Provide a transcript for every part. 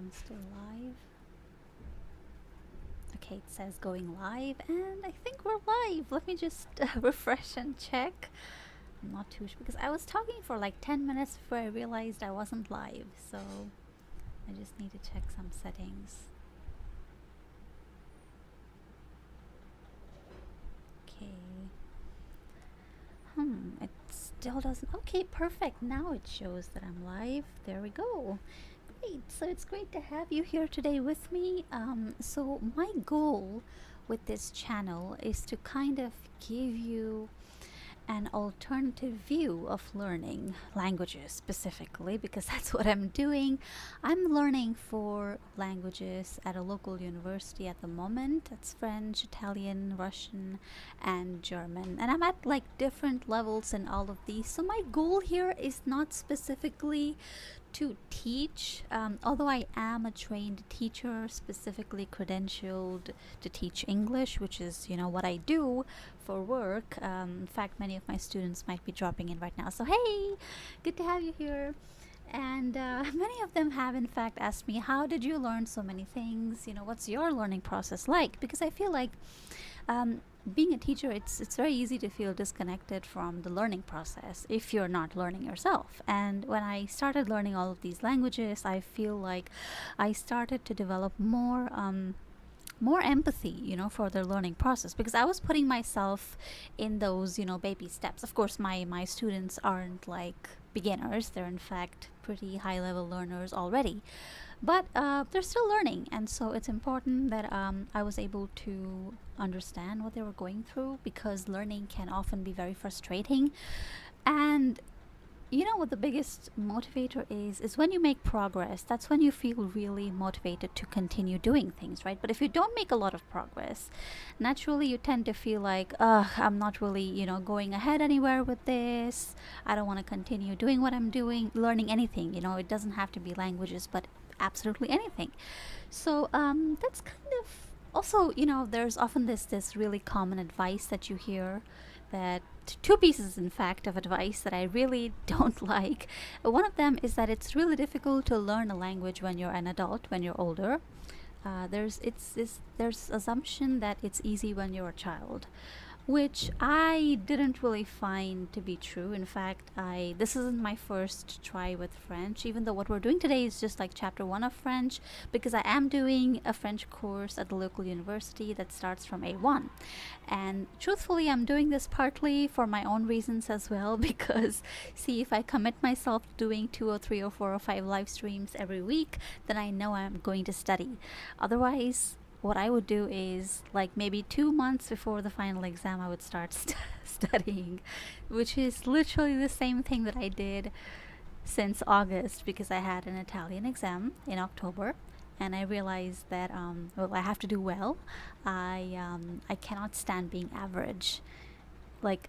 I'm still live. Okay, it says going live, and I think we're live. Let me just refresh and check. I'm not too sure because I was talking for like 10 minutes before I realized I wasn't live, so I just need to check some settings. Okay. It still doesn't. Okay, perfect. Now it shows that I'm live. There we go. Great. So it's great to have you here today with me. So my goal with this channel is to kind of give you an alternative view of learning languages specifically because that's what I'm doing. I'm learning 4 languages at a local university at the moment. That's French, Italian, Russian, and German. And I'm at like different levels in all of these. So my goal here is not specifically to teach, although I am a trained teacher, specifically credentialed to teach English, which is, what I do for work. In fact, many of my students might be dropping in right now. So, hey, good to have you here. And many of them have, in fact, asked me, how did you learn so many things? What's your learning process like? Because I feel like being a teacher, it's very easy to feel disconnected from the learning process if you're not learning yourself. And when I started learning all of these languages, I feel like I started to develop more empathy, for their learning process because I was putting myself in those, baby steps. Of course, my students aren't like beginners; they're in fact pretty high level learners already, but they're still learning, and so it's important that I was able to understand what they were going through because learning can often be very frustrating. And what the biggest motivator is when you make progress. That's when you feel really motivated to continue doing things, right? But if you don't make a lot of progress, naturally you tend to feel like, I'm not really, going ahead anywhere with this. I don't want to continue doing what I'm doing, learning anything. It doesn't have to be languages, but absolutely anything. So that's kind of also, there's often this really common advice that you hear, that 2 pieces, in fact, of advice that I really don't like. One of them is that it's really difficult to learn a language when you're an adult, when you're older. There's assumption that it's easy when you're a child, which I didn't really find to be true. In fact, this isn't my first try with French, even though what we're doing today is just like chapter 1 of French, because I am doing a French course at the local university that starts from A1. And truthfully, I'm doing this partly for my own reasons as well, because see, if I commit myself to doing 2 or 3 or 4 or 5 live streams every week, then I know I'm going to study. Otherwise, what I would do is like maybe 2 months before the final exam, I would start studying, which is literally the same thing that I did since August because I had an Italian exam in October. And I realized that I have to do well. I cannot stand being average. Like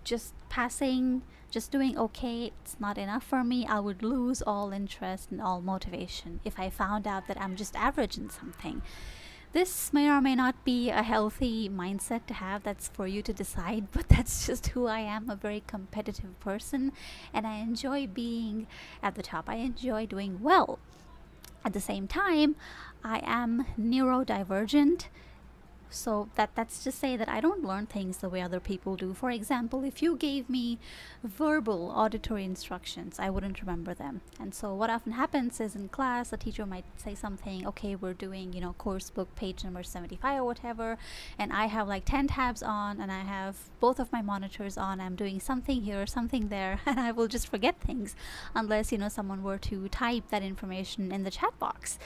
just passing, just doing okay, it's not enough for me. I would lose all interest and all motivation if I found out that I'm just average in something. This may or may not be a healthy mindset to have. That's for you to decide, but that's just who I am, a very competitive person, and I enjoy being at the top. I enjoy doing well. At the same time, I am neurodivergent. So that's to say that I don't learn things the way other people do. For example, if you gave me verbal auditory instructions, I wouldn't remember them. And so what often happens is in class, the teacher might say something, okay, we're doing, course book page number 75 or whatever, and I have like 10 tabs on and I have both of my monitors on. I'm doing something here, something there, and I will just forget things unless, someone were to type that information in the chat box.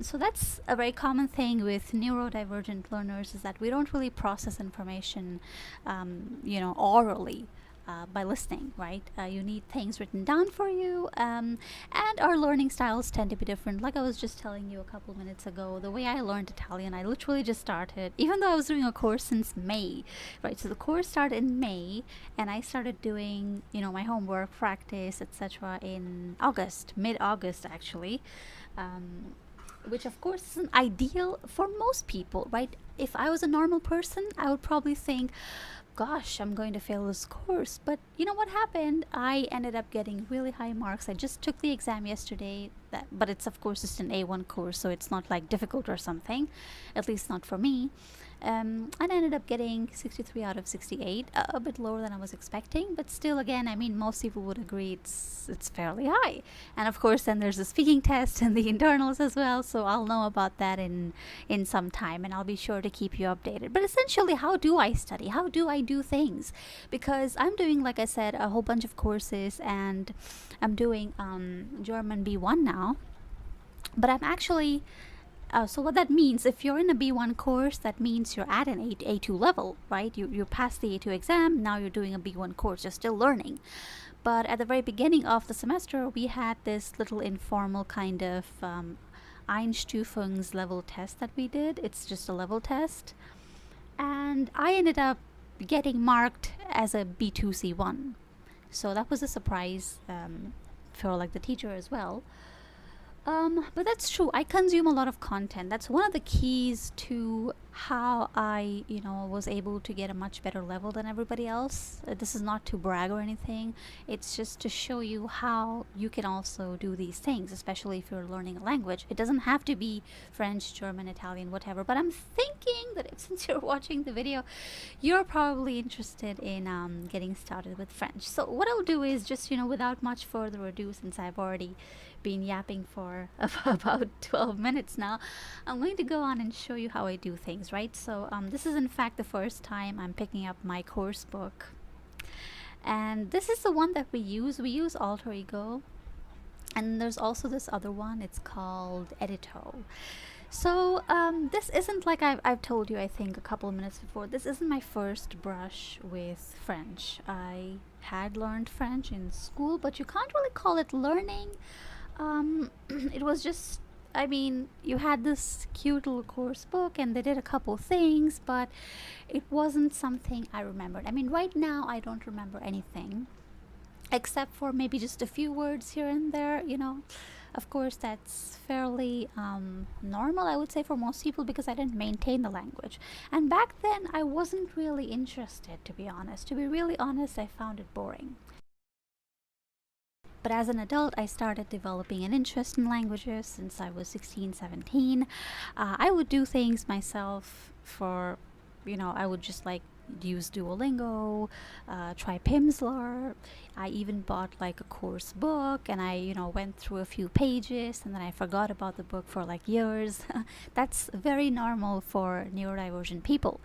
So that's a very common thing with neurodivergent learners, is that we don't really process information, orally. By listening, right? You need things written down for you, and our learning styles tend to be different. Like I was just telling you a couple minutes ago, the way I learned Italian, I literally just started, even though I was doing a course since May, right? So the course started in May, and I started doing, my homework, practice, etc. in August, mid-August actually. Which of course isn't ideal for most people, right? If I was a normal person, I would probably think, gosh, I'm going to fail this course. But you know what happened? I ended up getting really high marks. I just took the exam yesterday. that. But it's of course just an A1 course, so it's not like difficult or something, at least not for me. And I ended up getting 63 out of 68, a bit lower than I was expecting, but still, again, I mean, most people would agree it's fairly high. And of course, then there's the speaking test and the internals as well, so I'll know about that in some time, and I'll be sure to keep you updated. But essentially, how do I study? How do I do things? Because I'm doing, like I said, a whole bunch of courses, and I'm doing German B1 now, but I'm actually so what that means, if you're in a B1 course, that means you're at an A2 level, right? You passed the A2 exam, now you're doing a B1 course, you're still learning. But at the very beginning of the semester, we had this little informal kind of Einstufungs level test that we did. It's just a level test. And I ended up getting marked as a B2C1. So that was a surprise for like the teacher as well. But that's true. I consume a lot of content. That's one of the keys to how I, was able to get a much better level than everybody else. This is not to brag or anything. It's just to show you how you can also do these things, especially if you're learning a language. It doesn't have to be French, German, Italian, whatever. But I'm thinking that since you're watching the video, you're probably interested in getting started with French. So what I'll do is just, without much further ado, since I've already been yapping for about 12 minutes now, I'm going to go on and show you how I do things, right? So this is in fact the first time I'm picking up my course book, and this is the one that we use Alter Ego, and there's also this other one, it's called Edito. So this isn't, like I've told you I think a couple of minutes before, this isn't my first brush with French. I had learned French in school, but you can't really call it learning. It was just, you had this cute little course book and they did a couple things, but it wasn't something I remembered. Right now I don't remember anything except for maybe just a few words here and there, Of course, that's fairly normal, I would say, for most people, because I didn't maintain the language. And back then, I wasn't really interested, to be honest. To be really honest, I found it boring. But as an adult, I started developing an interest in languages since I was 16, 17. I would do things myself for, I would just use Duolingo, try Pimsleur. I even bought like a course book, and I went through a few pages, and then I forgot about the book for years. That's very normal for neurodivergent people.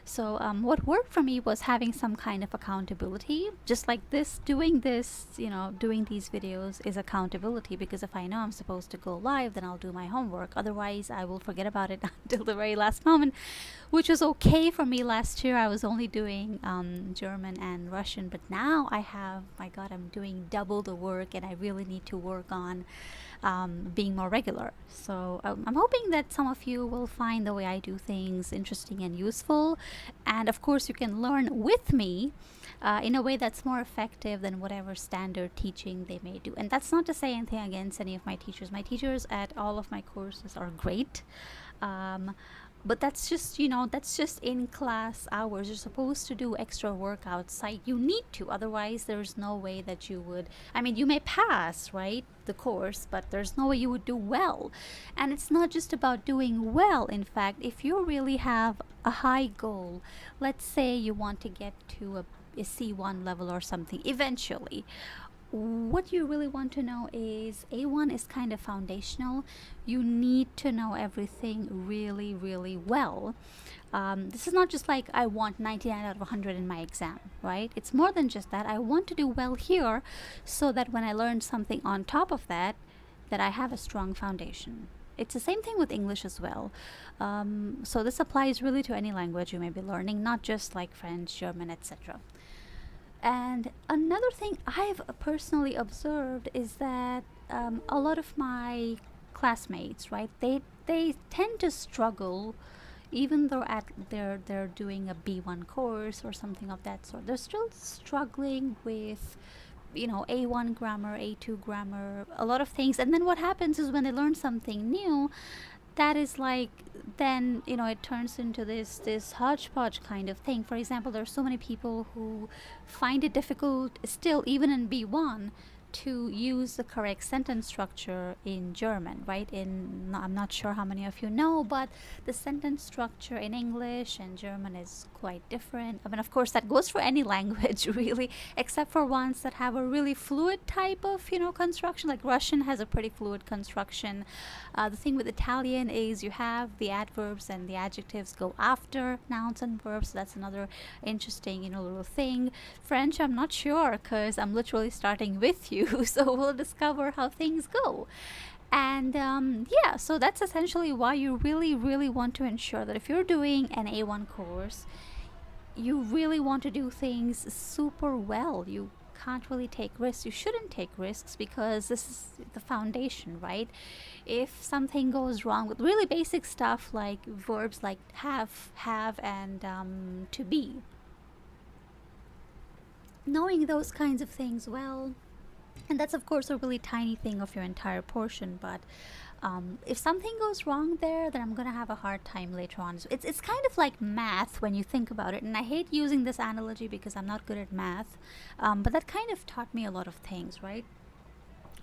So what worked for me was having some kind of accountability, just like this. Doing this, doing these videos is accountability, because if I know I'm supposed to go live, then I'll do my homework. Otherwise I will forget about it until the very last moment, which was okay for me last year. I was only doing German and Russian, but now I have, my God, I'm doing double the work, and I really need to work on being more regular. So I'm hoping that some of you will find the way I do things interesting and useful, and of course you can learn with me in a way that's more effective than whatever standard teaching they may do. And that's not to say anything against any of my teachers. My teachers at all of my courses are great. But that's just, that's just in class hours. You're supposed to do extra work outside. You need to, otherwise there's no way that you would, you may pass, right, the course, but there's no way you would do well. And it's not just about doing well. In fact, if you really have a high goal, let's say you want to get to a C1 level or something eventually, what you really want to know is A1 is kind of foundational. You need to know everything really, really well. This is not just like I want 99 out of 100 in my exam, right? It's more than just that. I want to do well here so that when I learn something on top of that, that I have a strong foundation. It's the same thing with English as well. So this applies really to any language you may be learning, not just like French, German, etc. And another thing I've personally observed is that a lot of my classmates, right, they tend to struggle, even though they're doing a B1 course or something of that sort. They're still struggling with A1 grammar, A2 grammar, a lot of things. And then what happens is when they learn something new, that is then it turns into this hodgepodge kind of thing. For example, there are so many people who find it difficult still, even in B1, to use the correct sentence structure in German, right? I'm not sure how many of you know, but the sentence structure in English and German is quite different. I mean, of course, that goes for any language, really, except for ones that have a really fluid type of, construction. Like Russian has a pretty fluid construction. The thing with Italian is you have the adverbs and the adjectives go after nouns and verbs. So that's another interesting, little thing. French, I'm not sure because I'm literally starting with you, so we'll discover how things go. And yeah, so that's essentially why you really, really want to ensure that if you're doing an A1 course, you really want to do things super well. You can't really take risks. You shouldn't take risks because this is the foundation, right? If something goes wrong with really basic stuff like verbs like have, and to be, knowing those kinds of things well, and that's of course a really tiny thing of your entire portion, but if something goes wrong there, then I'm gonna have a hard time later on. So it's kind of like math when you think about it, and I hate using this analogy because I'm not good at math, but that kind of taught me a lot of things, right?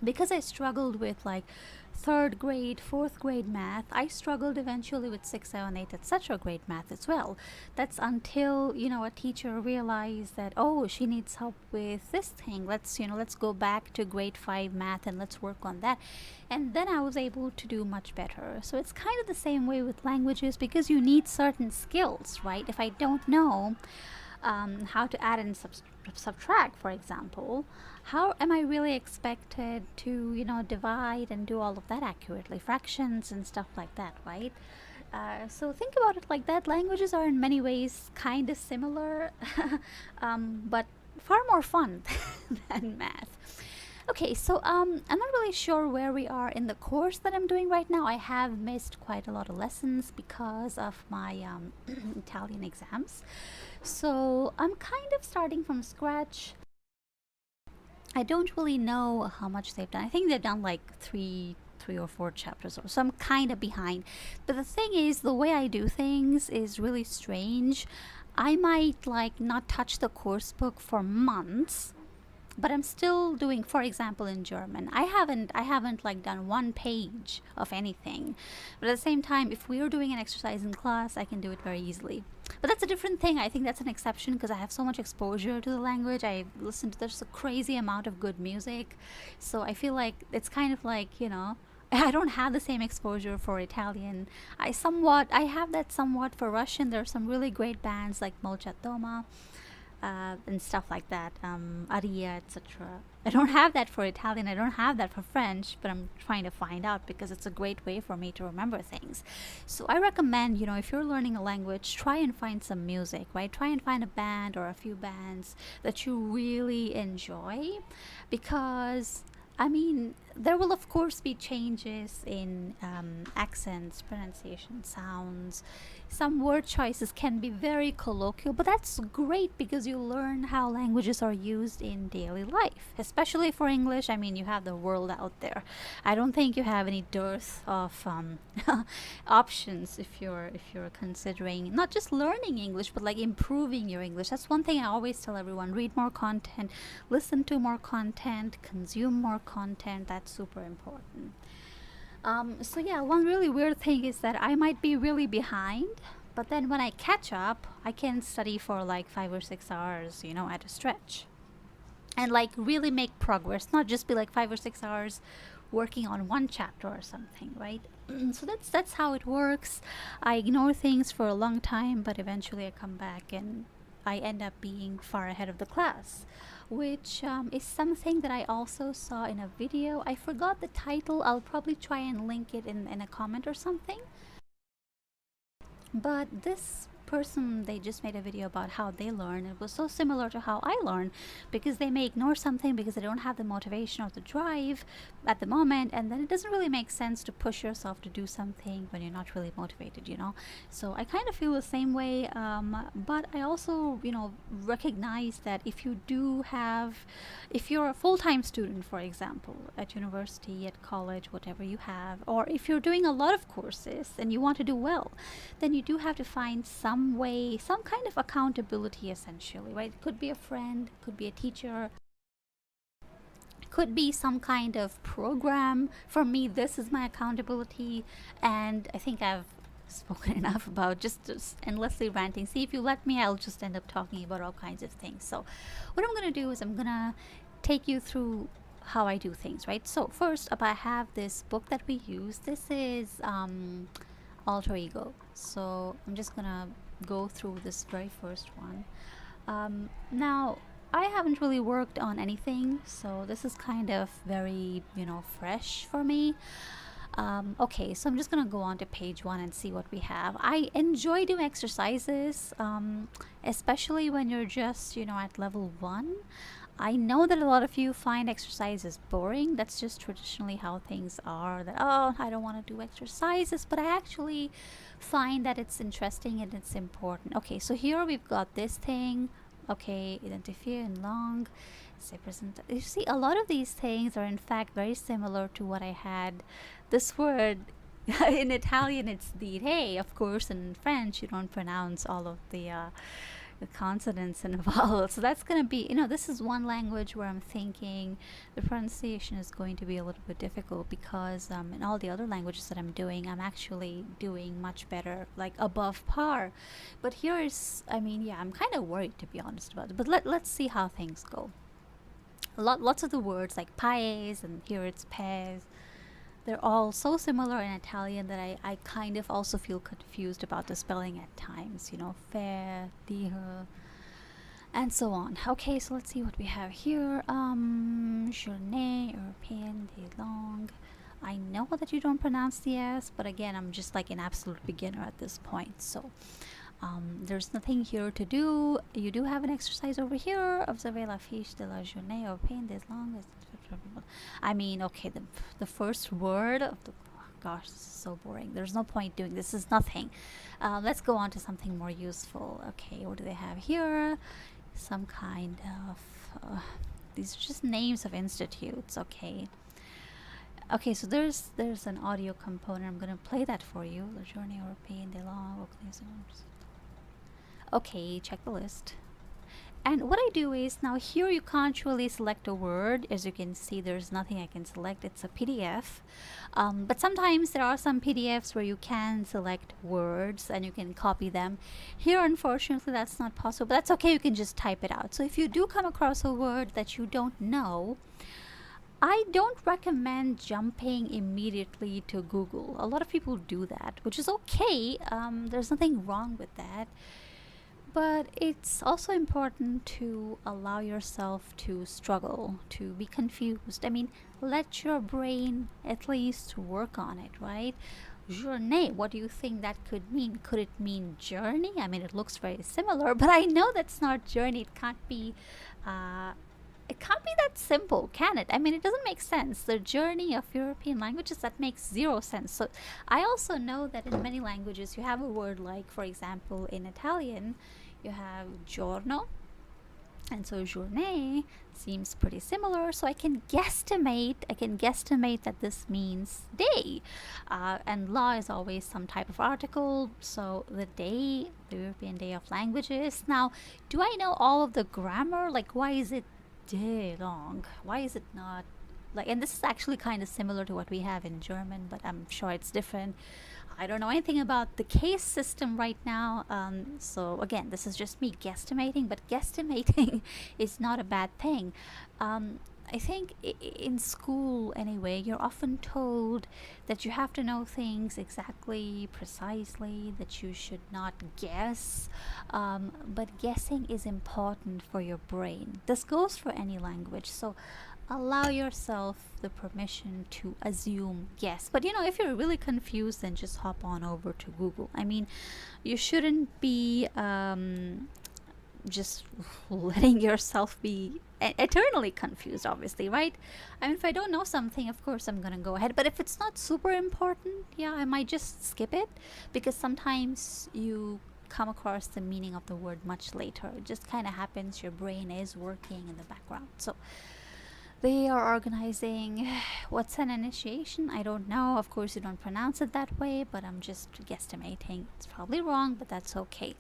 Because I struggled with like third grade, fourth grade math, I struggled eventually with 6, 7, 8, etc. grade math as well. That's until, a teacher realized that, oh, she needs help with this thing. Let's go back to grade 5 math and let's work on that. And then I was able to do much better. So it's kind of the same way with languages because you need certain skills, right? If I don't know how to add and subtract, for example, how am I really expected to, divide and do all of that accurately? Fractions and stuff like that, right? So think about it like that. Languages are in many ways kind of similar, but far more fun than math. Okay, so I'm not really sure where we are in the course that I'm doing right now. I have missed quite a lot of lessons because of my Italian exams. So I'm kind of starting from scratch. I don't really know how much they've done. I think they've done like three or four chapters, so I'm kind of behind. But the thing is, the way I do things is really strange. I might like not touch the course book for months, but I'm still doing, for example, in German, I haven't like done one page of anything. But at the same time, if we are doing an exercise in class, I can do it very easily. But that's a different thing. I think that's an exception because I have so much exposure to the language. I listen to there's a crazy amount of good music, so I feel like it's kind of like, I don't have the same exposure for Italian. I have that somewhat for Russian. There are some really great bands like Molchat Doma, and stuff like that, Aria, etc. I don't have that for Italian, I don't have that for French, but I'm trying to find out because it's a great way for me to remember things. So I recommend, if you're learning a language, try and find some music, right? Try and find a band or a few bands that you really enjoy, because I mean, there will of course be changes in accents, pronunciation, sounds. Some word choices can be very colloquial, but that's great because you learn how languages are used in daily life. Especially for English, I mean, you have the world out there. I don't think you have any dearth of options if you're considering not just learning English, but like improving your English. That's one thing I always tell everyone: read more content, listen to more content, consume more content. That's super important. So yeah, one really weird thing is that I might be really behind, but then when I catch up, I can study for like 5 or 6 hours, at a stretch, and like really make progress, not just be like 5 or 6 hours working on one chapter or something, right? So that's how it works. I ignore things for a long time, but eventually I come back and I end up being far ahead of the class, which is something that I also saw in a video. I forgot the title. I'll probably try and link it in a comment or something. But this person, they just made a video about how they learn. It was so similar to how I learn, because they may ignore something because they don't have the motivation or the drive at the moment, and then it doesn't really make sense to push yourself to do something when you're not really motivated, So I kind of feel the same way, but I also, recognize that if you're a full-time student, for example, at university, at college, whatever you have, or if you're doing a lot of courses and you want to do well, then you do have to find some way, some kind of accountability, essentially, right? It could be a friend, could be a teacher, could be some kind of program. For me, this is my accountability, and I think I've spoken enough about just endlessly ranting. See, if you let me, I'll just end up talking about all kinds of things. So what I'm going to do is I'm going to take you through how I do things, right? So first up, I have this book that we use. This is Alter Ego. So I'm just going to go through this very first one. Now, I haven't really worked on anything, so this is kind of very, fresh for me. Okay, so I'm just gonna go on to page one and see what we have. I enjoy doing exercises, especially when you're just, at level one. I know that a lot of you find exercises boring. That's just traditionally how things are. That, oh, I don't want to do exercises, but I actually find that it's interesting and it's important. Okay, so here we've got this thing. Okay, identify and long. Say present. You see, a lot of these things are in fact very similar to what I had. This word in Italian, it's dire, of course. In French, you don't pronounce all of the consonants and vowels. So that's going to be, this is one language where I'm thinking the pronunciation is going to be a little bit difficult because in all the other languages that I'm doing, I'm actually doing much better, like above par. But here is, I'm kind of worried, to be honest about it. But let's see how things go. Lots of the words like paes, and here it's pes. They're all so similar in Italian that I kind of also feel confused about the spelling at times. Fair, dire, and so on. Okay, so let's see what we have here. Journée European de langue. I know that you don't pronounce the S, but again, I'm just like an absolute beginner at this point. So there's nothing here to do. You do have an exercise over here. Observez la fiche de la journée européenne des langues. Okay, the first word of the, gosh, this is so boring. There's no point doing this. This is nothing. Let's go on to something more useful. Okay, what do they have here? Some kind of these are just names of institutes. Okay, so there's an audio component. I'm gonna play that for you. La journée européenne des langues. Okay, check the list. And what I do is, now here you can't really select a word. As you can see, there's nothing I can select. It's a PDF. But sometimes there are some PDFs where you can select words and you can copy them. Here, unfortunately, that's not possible. But that's okay. You can just type it out. So if you do come across a word that you don't know, I don't recommend jumping immediately to Google. A lot of people do that, which is okay. There's nothing wrong with that. But it's also important to allow yourself to struggle, to be confused. Let your brain at least work on it, right? Journée, what do you think that could mean? Could it mean journey? It looks very similar, but I know that's not journey. It can't be that simple, can it? It doesn't make sense. The journey of European languages, that makes zero sense. So I also know that in many languages you have a word like, for example, in Italian, you have giorno, and so journée seems pretty similar. So I can guesstimate that this means day, and la is always some type of article. So the day, the European Day of Languages. Now, do I know all of the grammar? Like, why is it day long? Why is it not like? And this is actually kind of similar to what we have in German, but I'm sure it's different. I don't know anything about the case system right now. So again, this is just me guesstimating, but guesstimating is not a bad thing. I think in school anyway, you're often told that you have to know things exactly, precisely, that you should not guess. But guessing is important for your brain. This goes for any language. So allow yourself the permission to assume, guess. But if you're really confused, then just hop on over to Google. You shouldn't be just letting yourself be eternally confused, obviously, right? If I don't know something, of course I'm gonna go ahead. But if it's not super important, yeah, I might just skip it, because sometimes you come across the meaning of the word much later. It just kind of happens. Your brain is working in the background. So they are organizing. What's an initiation? I don't know. Of course, you don't pronounce it that way, but I'm just guesstimating. It's probably wrong, but that's okay.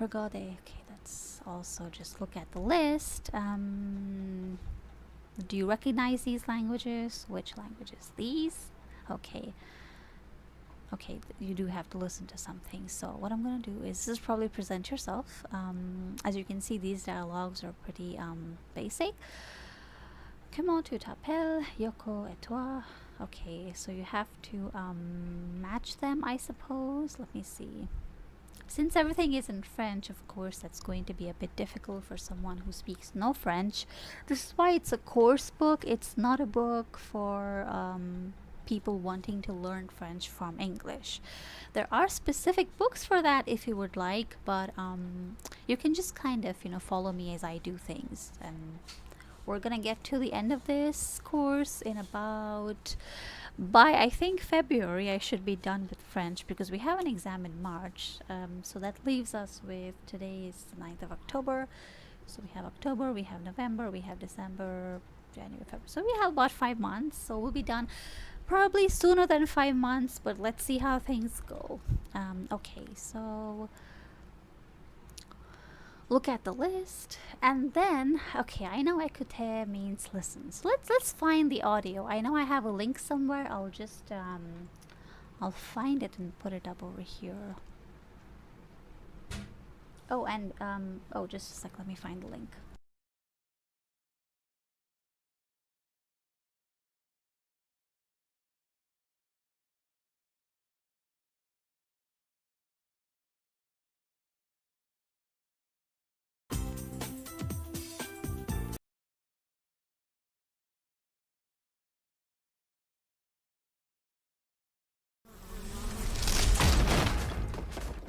Regardez. Okay, that's also just look at the list. Do you recognize these languages? Which languages? These? Okay. Okay, you do have to listen to something. So what I'm gonna do is just probably present yourself. As you can see, these dialogues are pretty basic. Comment tu t'appelles? Yoko et toi? Okay, so you have to match them, I suppose. Let me see. Since everything is in French, of course, that's going to be a bit difficult for someone who speaks no French. This is why it's a course book. It's not a book for people wanting to learn French from English. There are specific books for that if you would like, but you can just kind of, follow me as I do things. And we're gonna get to the end of this course in about, by I think February I should be done with French, because we have an exam in March. So that leaves us with, today is the 9th of October, so we have October, we have November, we have December, January, February, so we have about 5 months. So we'll be done probably sooner than 5 months, but let's see how things go. Okay, so look at the list, and then, okay, I know écouter means listen, so let's find the audio. I know I have a link somewhere. I'll just I'll find it and put it up over here. Oh, and oh, just a sec, let me find the link.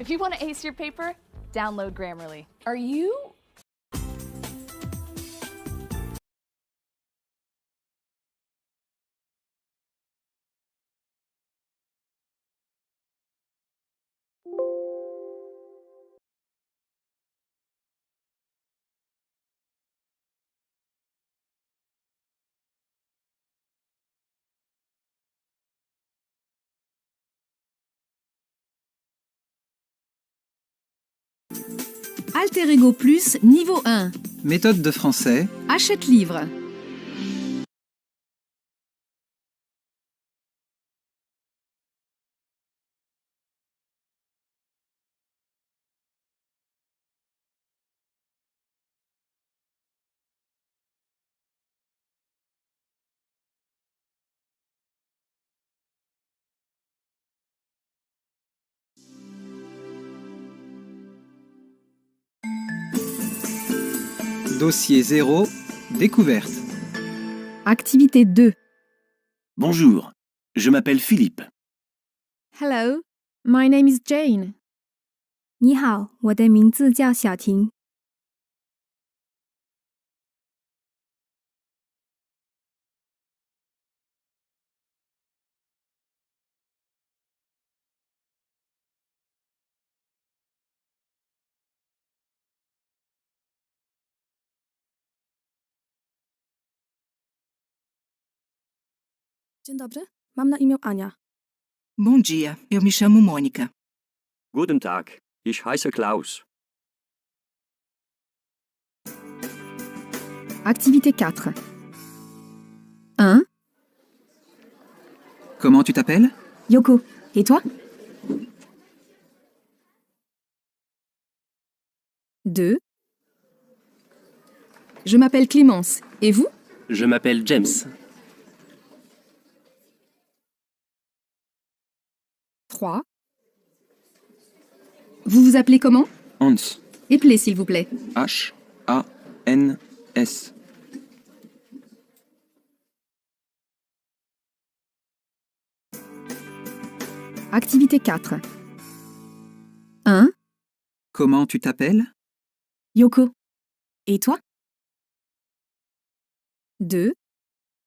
If you want to ace your paper, download Grammarly. Are you? Alter Ego Plus, niveau 1. Méthode de français. Achète livre. Dossier 0. Découverte. Activité 2. Bonjour, je m'appelle Philippe. Hello, my name is Jane. 你好，我的名字叫小婷。 Dzień dobry, mam na imię Ania. Bom dia, eu me chamo Mônica. Guten Tag, ich heiße Klaus. Activité 4. 1. Comment tu t'appelles? Yoko, et toi? 2. Je m'appelle Clémence. Et vous? Je m'appelle James. 3. Vous vous appelez comment? Hans. Appelez s'il vous plaît. H-A-N-S. Activité 4. 1. Comment tu t'appelles? Yoko, et toi? 2.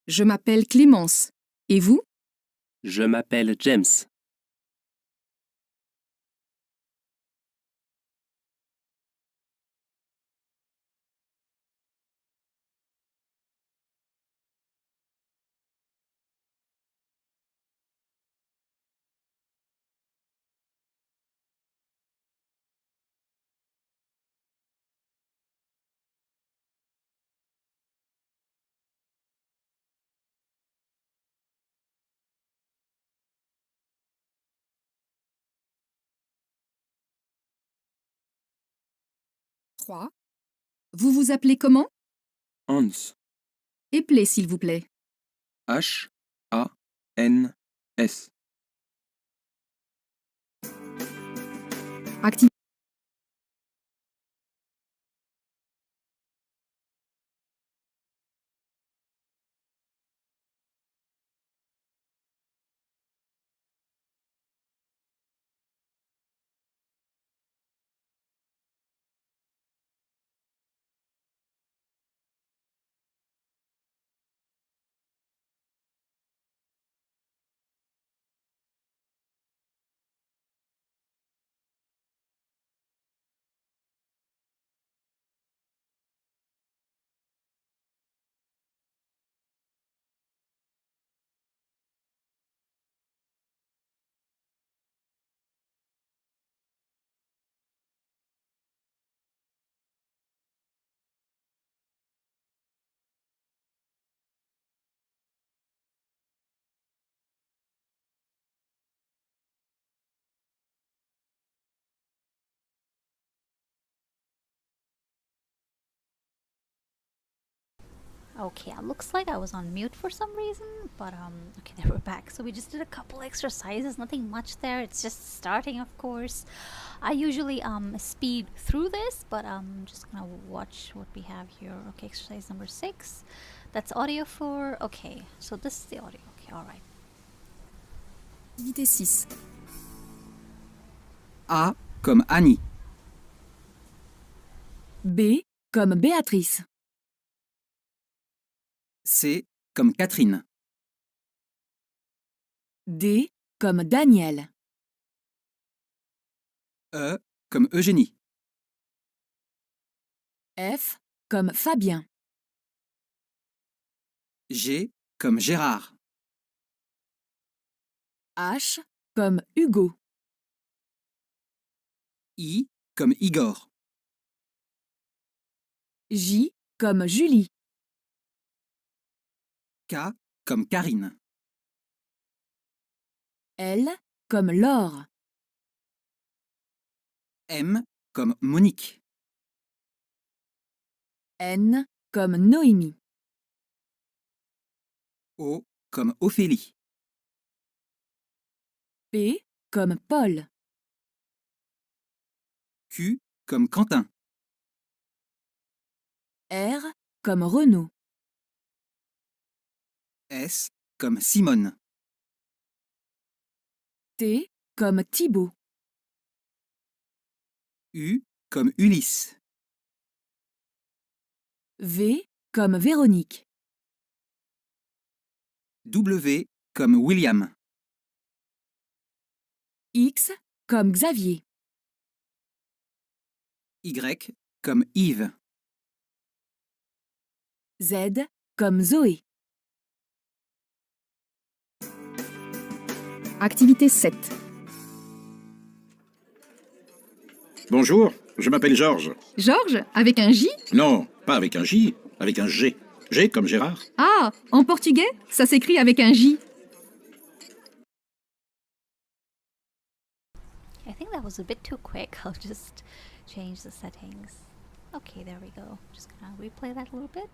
Je m'appelle Clémence. Et vous? Je m'appelle James. 3. Vous vous appelez comment? Hans. Appelez, s'il vous plaît. H-A-N-S. Activité Okay, it looks like I was on mute for some reason, but okay, there we're back. So we just did a couple exercises, nothing much there. It's just starting, of course. I usually speed through this, but I'm just gonna watch what we have here. Okay, exercise number 6. That's audio for. Okay, so this is the audio. Okay, all right. Activité 6. A comme Annie. B comme Béatrice. C comme Catherine. D comme Daniel. E comme Eugénie. F comme Fabien. G comme Gérard. H comme Hugo. I comme Igor. J comme Julie. K comme Karine. L comme Laure. M comme Monique. N comme Noémie. O comme Ophélie. P comme Paul. Q comme Quentin. R comme Renaud. S comme Simone. T comme Thibaut. U comme Ulysse. V comme Véronique. W comme William. X comme Xavier. Y comme Yves. Z comme Zoé. Activité 7. Bonjour, je m'appelle Georges. Georges, avec un J? Non, pas avec un J, avec un G. G comme Gérard. Ah, en portugais, ça s'écrit avec un J. I think that was a bit too quick. I'll just change the settings. Okay, there we go. Just gonna replay that a little bit.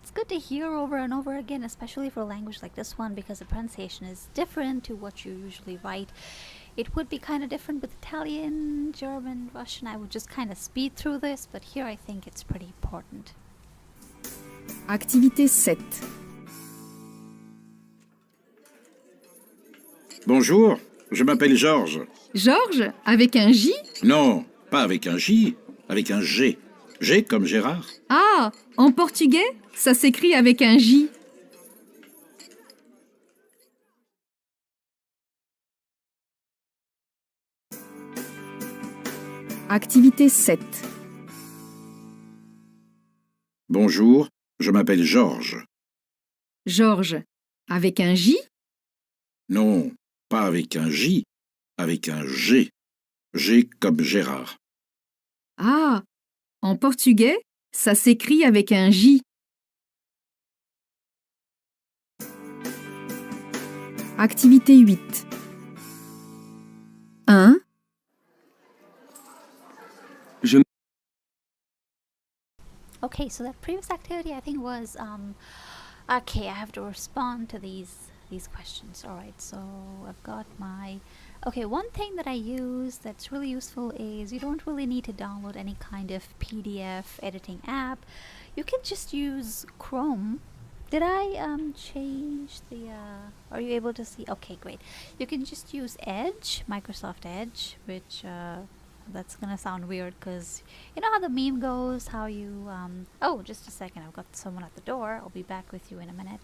It's good to hear over and over again, especially for a language like this one, because the pronunciation is different to what you usually write. It would be kind of different with Italian, German, Russian. I would just kind of speed through this, but here I think it's pretty important. Activité 7. Bonjour, je m'appelle Georges. Georges, avec un J? Non, pas avec un J, avec un G. G comme Gérard. Ah, en portugais, ça s'écrit avec un J. Activité 7. Bonjour, je m'appelle Georges. Georges, avec un J? Non, pas avec un J, avec un G. G comme Gérard. Ah, en portugais, ça s'écrit avec un J. Activité 8. 1. Okay, so that previous activity I think was okay, I have to respond to these questions. All right, so I've got my okay, one thing that I use that's really useful is you don't really need to download any kind of PDF editing app. You can just use Chrome. Did I change the are you able to see? Okay, great. You can just use Edge, Microsoft Edge, which that's gonna sound weird because you know how the meme goes, how you oh, just a second, I've got someone at the door. I'll be back with you in a minute.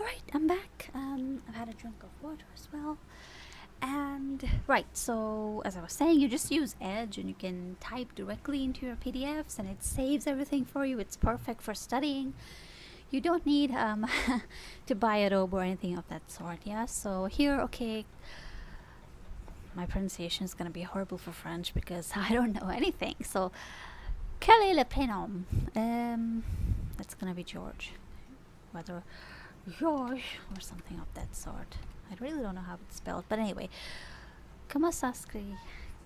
Alright, I'm back. I've had a drink of water as well. And right, so as I was saying, you just use Edge and you can type directly into your PDFs and it saves everything for you. It's perfect for studying. You don't need to buy Adobe or anything of that sort, yeah? So here, okay, my pronunciation is gonna be horrible for French because I don't know anything. So, quel est le prénom? That's gonna be George. Whether George or something of that sort. I really don't know how it's spelled, but anyway. Comment ça s'écrit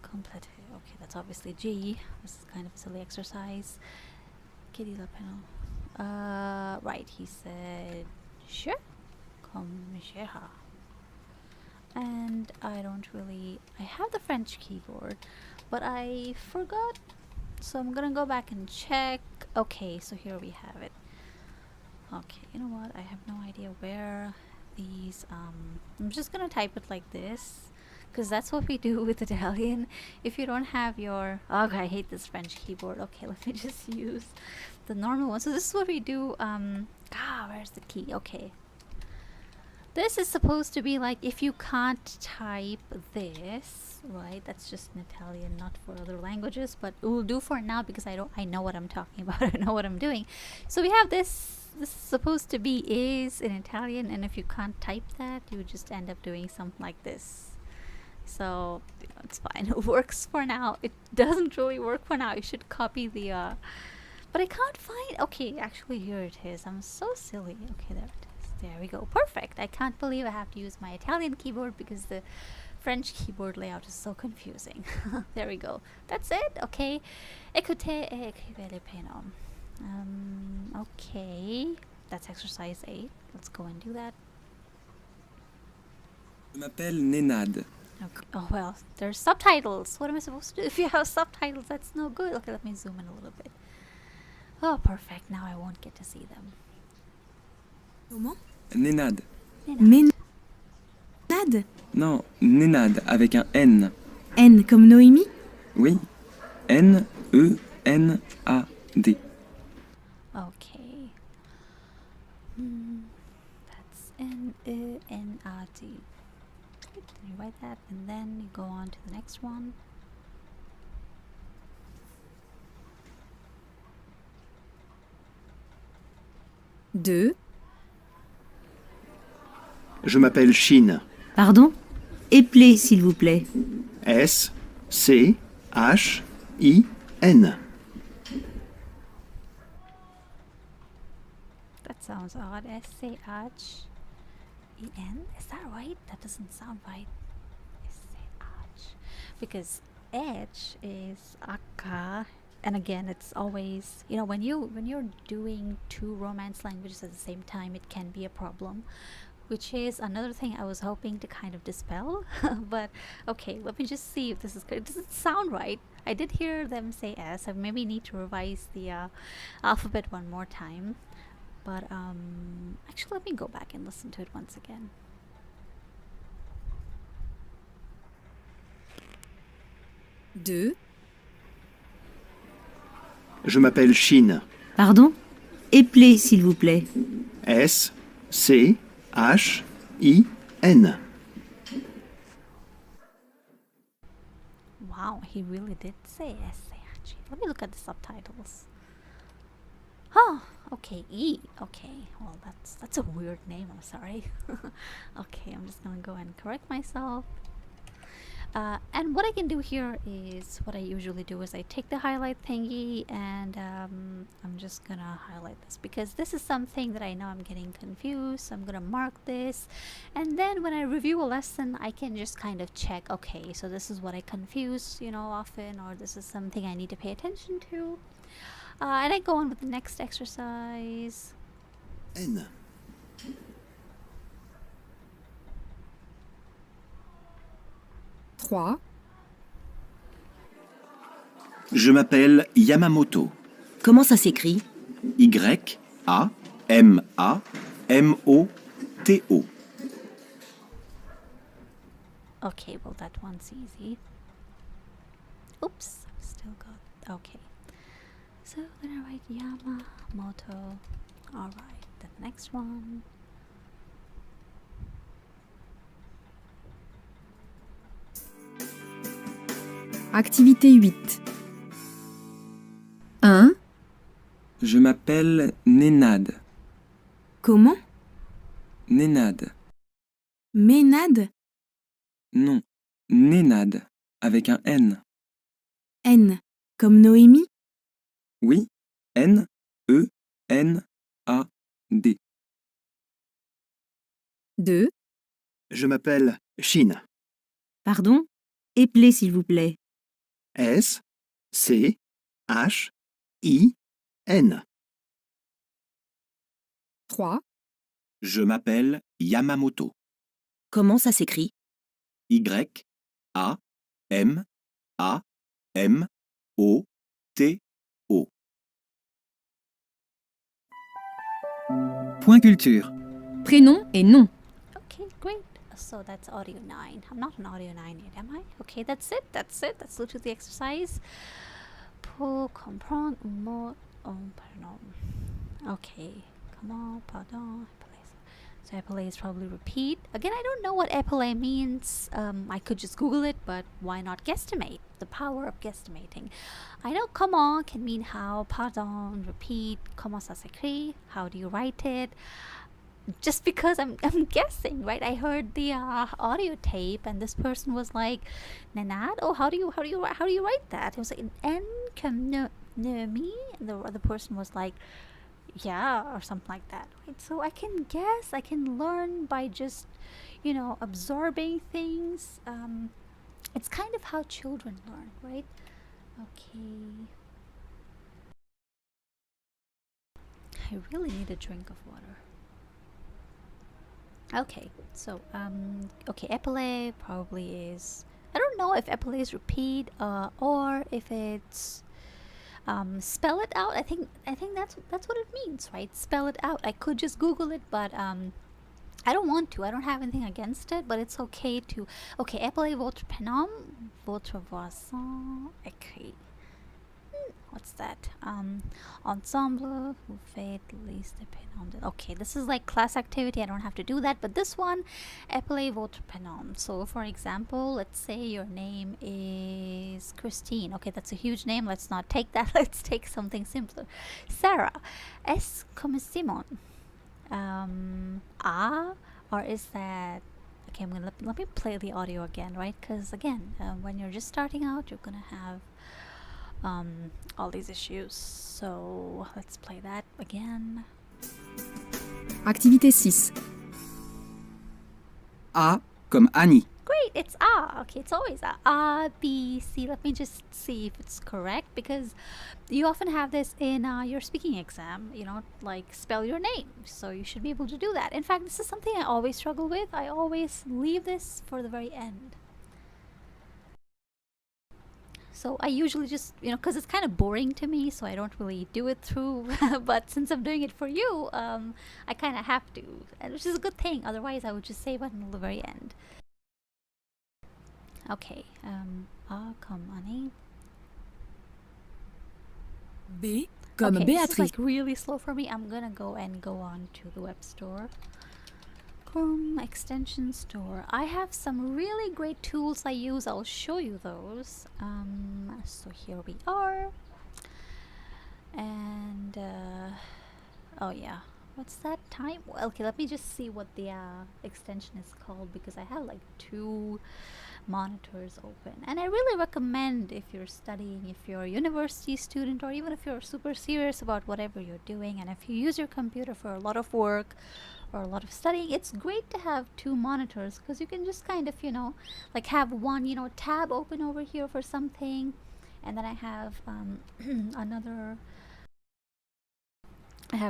complète? Okay, that's obviously G. This is kind of a silly exercise. Quel est le prénom? Right, he said je comme Gérard. And I don't really, I have the French keyboard, but I forgot, so I'm gonna go back and check. Okay, so here we have it. Okay, you know what, I have no idea where these, I'm just gonna type it like this, because that's what we do with Italian. If you don't have your, oh, I hate this French keyboard. Okay, let me just use the normal one. So this is what we do, where's the key? Okay. This is supposed to be like if you can't type this, right? That's just in Italian, not for other languages, but it will do for now because I know what I'm talking about. I know what I'm doing. So we have this. This is supposed to be is in Italian, and if you can't type that, you would just end up doing something like this. So you know, it's fine. It works for now. It doesn't really work for now. You should copy the. But I can't find. Okay, actually here it is. I'm so silly. Okay, there it is. There we go. Perfect. I can't believe I have to use my Italian keyboard because the French keyboard layout is so confusing. There we go. That's it. Okay. Écoutez et écrivez les prénoms. Okay. That's exercise 8. Let's go and do that. Je m'appelle Nenad. Okay. Oh well, there's subtitles. What am I supposed to do if you have subtitles? That's no good. Okay, let me zoom in a little bit. Oh, perfect. Now I won't get to see them. Comment? Nenad. Ménade. Non, Nenad avec un N. N comme Noémie. Oui. N-E-N-A-D. Okay. That's N-E-N-A-D. Then you write that, and then you go on to the next one. 2. Je m'appelle Chine. Pardon? Éplez, s'il vous plaît. S-C-H-I-N. That sounds odd. S-C-H-E-N? Is that right? That doesn't sound right. S-C-H. Because H is akka. And again, it's always, you know, when you're doing two Romance languages at the same time, it can be a problem, which is another thing I was hoping to kind of dispel. But okay, let me just see if this is good. It doesn't sound right. I did hear them say S. I maybe need to revise the alphabet one more time. But actually, let me go back and listen to it once again. Deux. Je m'appelle Chine. Pardon? Éplez, s'il vous plaît. S-C-H-I-N. Wow, he really did say S-C-H. Let me look at the subtitles. Oh, okay, E. Okay, well, that's a weird name. I'm sorry. Okay, I'm just gonna go and correct myself. And what I can do here is what I usually do is I take the highlight thingy and I'm just gonna highlight this because this is something that I know I'm getting confused. So I'm gonna mark this, and then when I review a lesson, I can just kind of check. Okay, so this is what I confuse, you know, often, or this is something I need to pay attention to. And I go on with the next exercise. N. Trois. Je m'appelle Yamamoto. Comment ça s'écrit? Y-A-M-A-M-O-T-O. Okay, well that one's easy. Oops, I've still got. Okay. So then I write Yamamoto. Alright, the next one. Activité 8. 1. Je m'appelle Nénade. Comment? Nénade. Ménade? Non, Nénade, avec un N. N. Comme Noémie? Oui, N-E-N-A-D. 2. Je m'appelle Chine. Pardon? Éplez, s'il vous plaît. S-C-H-I-N. 3. Je m'appelle Yamamoto. Comment ça s'écrit? Y-A-M-A-M-O-T-O. Point culture. Prénom et nom. Okay, great. So that's audio 9. I'm not on audio 9 yet, am I? Okay, that's it. That's literally the exercise. Pour comprendre un mot, pardon. Okay, comment, pardon. So épauler is probably repeat. Again, I don't know what épauler means. I could just Google it, but why not guesstimate? The power of guesstimating. I know comment can mean how, pardon, repeat, comment ça s'écrit, how do you write it? Just because I'm guessing, right? I heard the audio tape, and this person was like, "Nanad, oh, how do you write that?" It was like an N comme me, and the other person was like, "Yeah," or something like that. Right? So I can guess, I can learn by just, you know, absorbing things. It's kind of how children learn, right? Okay. I really need a drink of water. Okay, so okay, épauler probably is, I don't know if épauler is repeat or if it's spell it out. I think that's what it means, right? Spell it out. I could just Google it, but I don't want to. I don't have anything against it, but it's okay to. Okay, épauler votre prénom, votre voisin écrit. What's that? Ensemble, vous faites liste de prénoms. Okay, this is like class activity. I don't have to do that. But this one, appelez votre prénom. So, for example, let's say your name is Christine. Okay, that's a huge name. Let's not take that. Let's take something simpler. Sarah. S comme Simon. or is that okay? Let me play the audio again, right? Because again, when you're just starting out, you're gonna have all these issues. So let's play that again. Activité 6. A comme Annie. Great, it's A. Okay, it's always A, B, C. Let me just see if it's correct, because you often have this in your speaking exam, you know, like spell your name. So you should be able to do that. In fact, this is something I always struggle with. I always leave this for the very end. So I usually just, you know, because it's kind of boring to me, so I don't really do it through. But since I'm doing it for you, I kind of have to, which is a good thing. Otherwise, I would just save it until the very end. Okay, A comme Annie. B comme Okay, this is Béatrice. like really slow for me. I'm gonna go on to the web store. Chrome extension store. I have some really great tools I use. I'll show you those. So here we are. And oh yeah, what's that time? Well, okay, let me just see what the extension is called, because I have like 2 monitors open, and I really recommend, if you're studying, if you're a university student, or even if you're super serious about whatever you're doing, and if you use your computer for a lot of work or a lot of studying, it's great to have 2 monitors, because you can just kind of, you know, like have one, you know, tab open over here for something, and then I have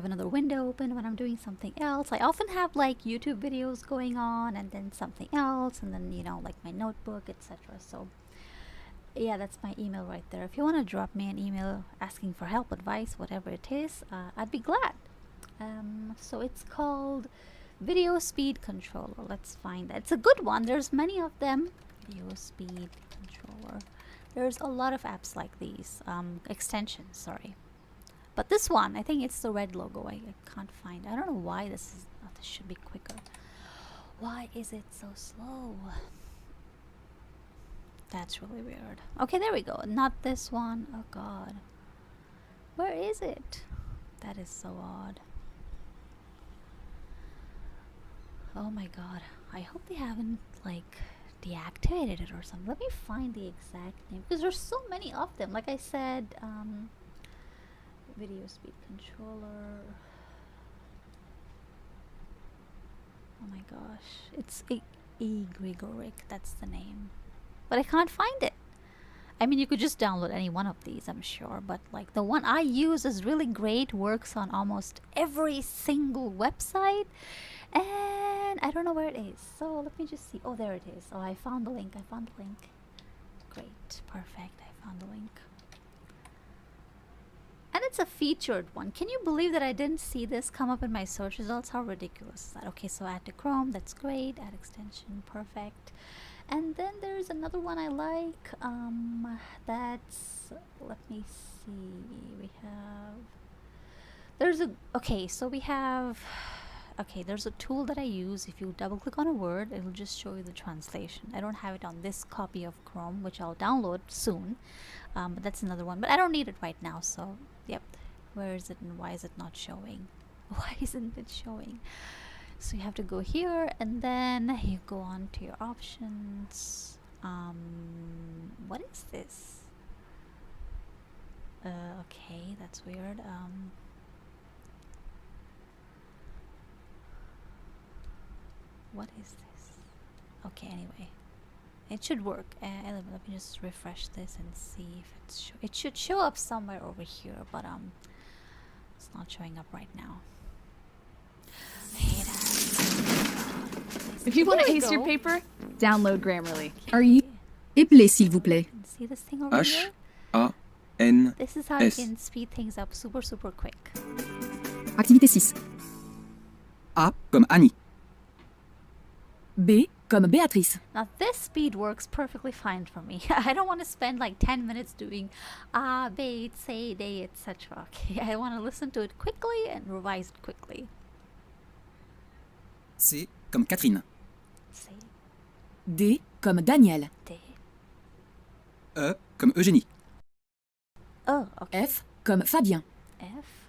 another window open when I'm doing something else. I often have like YouTube videos going on, and then something else, and then, you know, like my notebook, etc. So yeah, that's my email right there. If you want to drop me an email asking for help, advice, whatever it is, I'd be glad. So it's called Video Speed Controller. Let's find that. It's a good one. There's many of them. Video Speed Controller. There's a lot of apps like these, extensions, sorry. But this one, I think it's the red logo. I can't find. I don't know why this is. Oh, this should be quicker. Why is it so slow? That's really weird. Okay, there we go. Not this one. Oh god. Where is it? That is so odd. Oh my god. I hope they haven't like deactivated it or something. Let me find the exact name, because there's so many of them. Like I said, Video Speed Controller. Oh my gosh, it's Grigoric, that's the name, but I can't find it. I mean, you could just download any one of these, I'm sure, but like the one I use is really great, works on almost every single website, and I don't know where it is. So let me just see. Oh, there it is. Oh, I found the link. Great, perfect, I found the link. And it's a featured one. Can you believe that I didn't see this come up in my search results? How ridiculous is that? Okay, so add to Chrome, that's great. Add extension, perfect. And then there's another one I like. That's, let me see. We have, there's a, okay, so we have, okay, there's a tool that I use. If you double click on a word, it'll just show you the translation. I don't have it on this copy of Chrome, which I'll download soon. But that's another one, but I don't need it right now, so yep. Where is it and why is it not showing? Why isn't it showing? So you have to go here, and then you go on to your options. What is this? Okay, that's weird. What is this? Okay, anyway. It should work. Let me just refresh this and see if it's it should show up somewhere over here, but it's not showing up right now. Hey, If you want to There we ace your go. paper, download Grammarly. Are you? Éplez, s'il vous plaît. See this thing over here? H-A-N-S. This is how you can speed things up super quick. Activité 6. A comme Annie. B comme Béatrice. Now this speed works perfectly fine for me. I don't want to spend like 10 minutes doing A, B, C, D, etc. Okay, I want to listen to it quickly and revise it quickly. C comme Catherine. C, D comme Daniel. D, E comme Eugénie. oh, okay. F comme Fabien. F,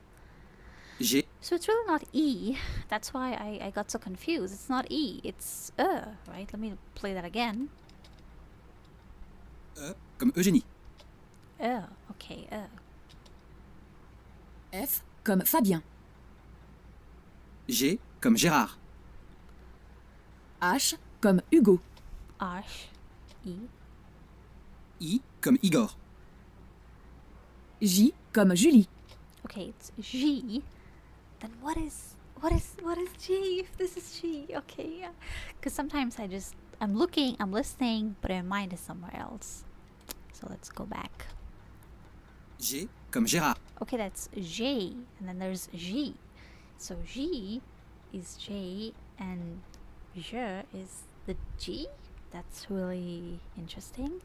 G So it's really not E. That's why I got so confused. It's not E, it's right? Let me play that again. Comme Eugénie. Okay, F comme Fabien. G comme Gérard. H comme Hugo. H, E. I comme Igor. J comme Julie. Okay, it's G. Then what is G if this is G? Okay, yeah. Because sometimes I'm looking, I'm listening, but my mind is somewhere else. So let's go back. G comme Gérard. Okay, that's J, and then there's G. So G is J, and Je is the G? That's really interesting.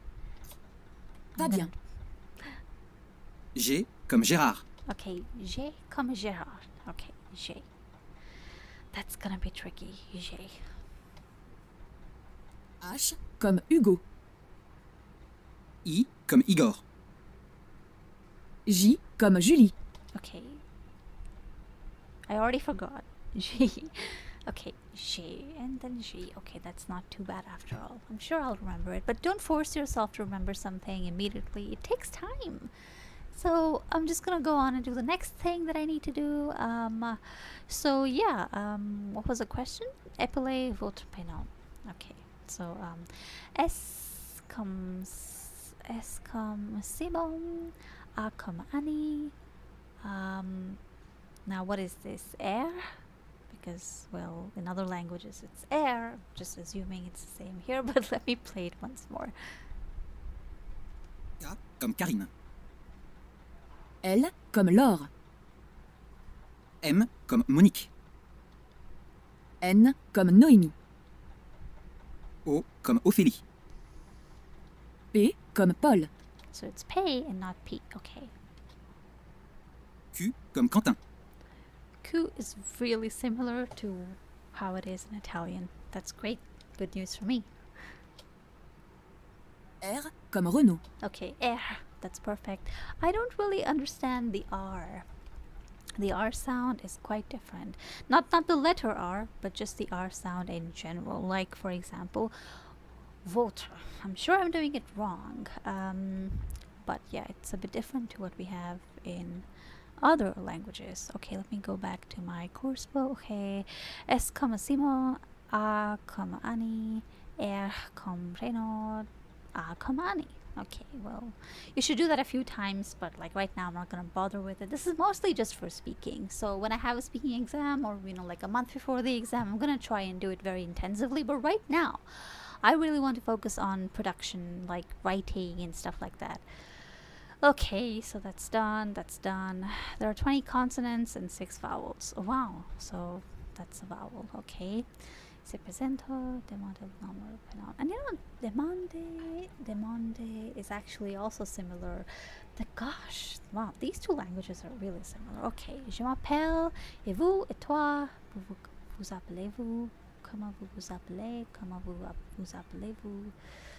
I'm Fabien. G comme Gérard. Okay, J comme Gérard. Okay, J. That's gonna be tricky, J. H comme Hugo. I comme Igor. J comme Julie. Okay. I already forgot. G. Okay, J and then G. Okay, that's not too bad after all. I'm sure I'll remember it, but don't force yourself to remember something immediately. It takes time. So I'm just gonna go on and do the next thing that I need to do. So yeah, what was the question? Épelez votre prénom. Okay, so S comme Simon, A comme Annie. Now what is this? Air? Because, well, in other languages it's air. Just assuming it's the same here, but let me play it once more. K comme Karine. L comme Laure. M comme Monique. N comme Noémie. O comme Ophélie. P comme Paul. So it's pay and not P. Okay. Q comme Quentin. Q is really similar to how it is in Italian. That's great. Good news for me. R comme Renaud. Okay, R. That's perfect. I don't really understand the R. The R sound is quite different. Not the letter R, but just the R sound in general. Like, for example, votre. I'm sure I'm doing it wrong. But yeah, it's a bit different to what we have in other languages. Okay, let me go back to my course book. Okay, S comme Simon, A comme Annie, R comme Renaud, A comme Annie. Okay, well, you should do that a few times, but like right now I'm not gonna bother with it. This is mostly just for speaking. So when I have a speaking exam, or like a month before the exam, I'm gonna try and do it very intensively. But right now I really want to focus on production, like writing and stuff like that. Okay, so that's done. There are 20 consonants and 6 vowels. Oh, wow, so that's a vowel. Okay. Se presento, demande el nombre, pronoun. And you know, demande is actually also similar. Gosh, wow, these two languages are really similar. Okay, je m'appelle, et vous, et toi, vous appelez-vous, comment vous vous appelez, comment vous appelez-vous.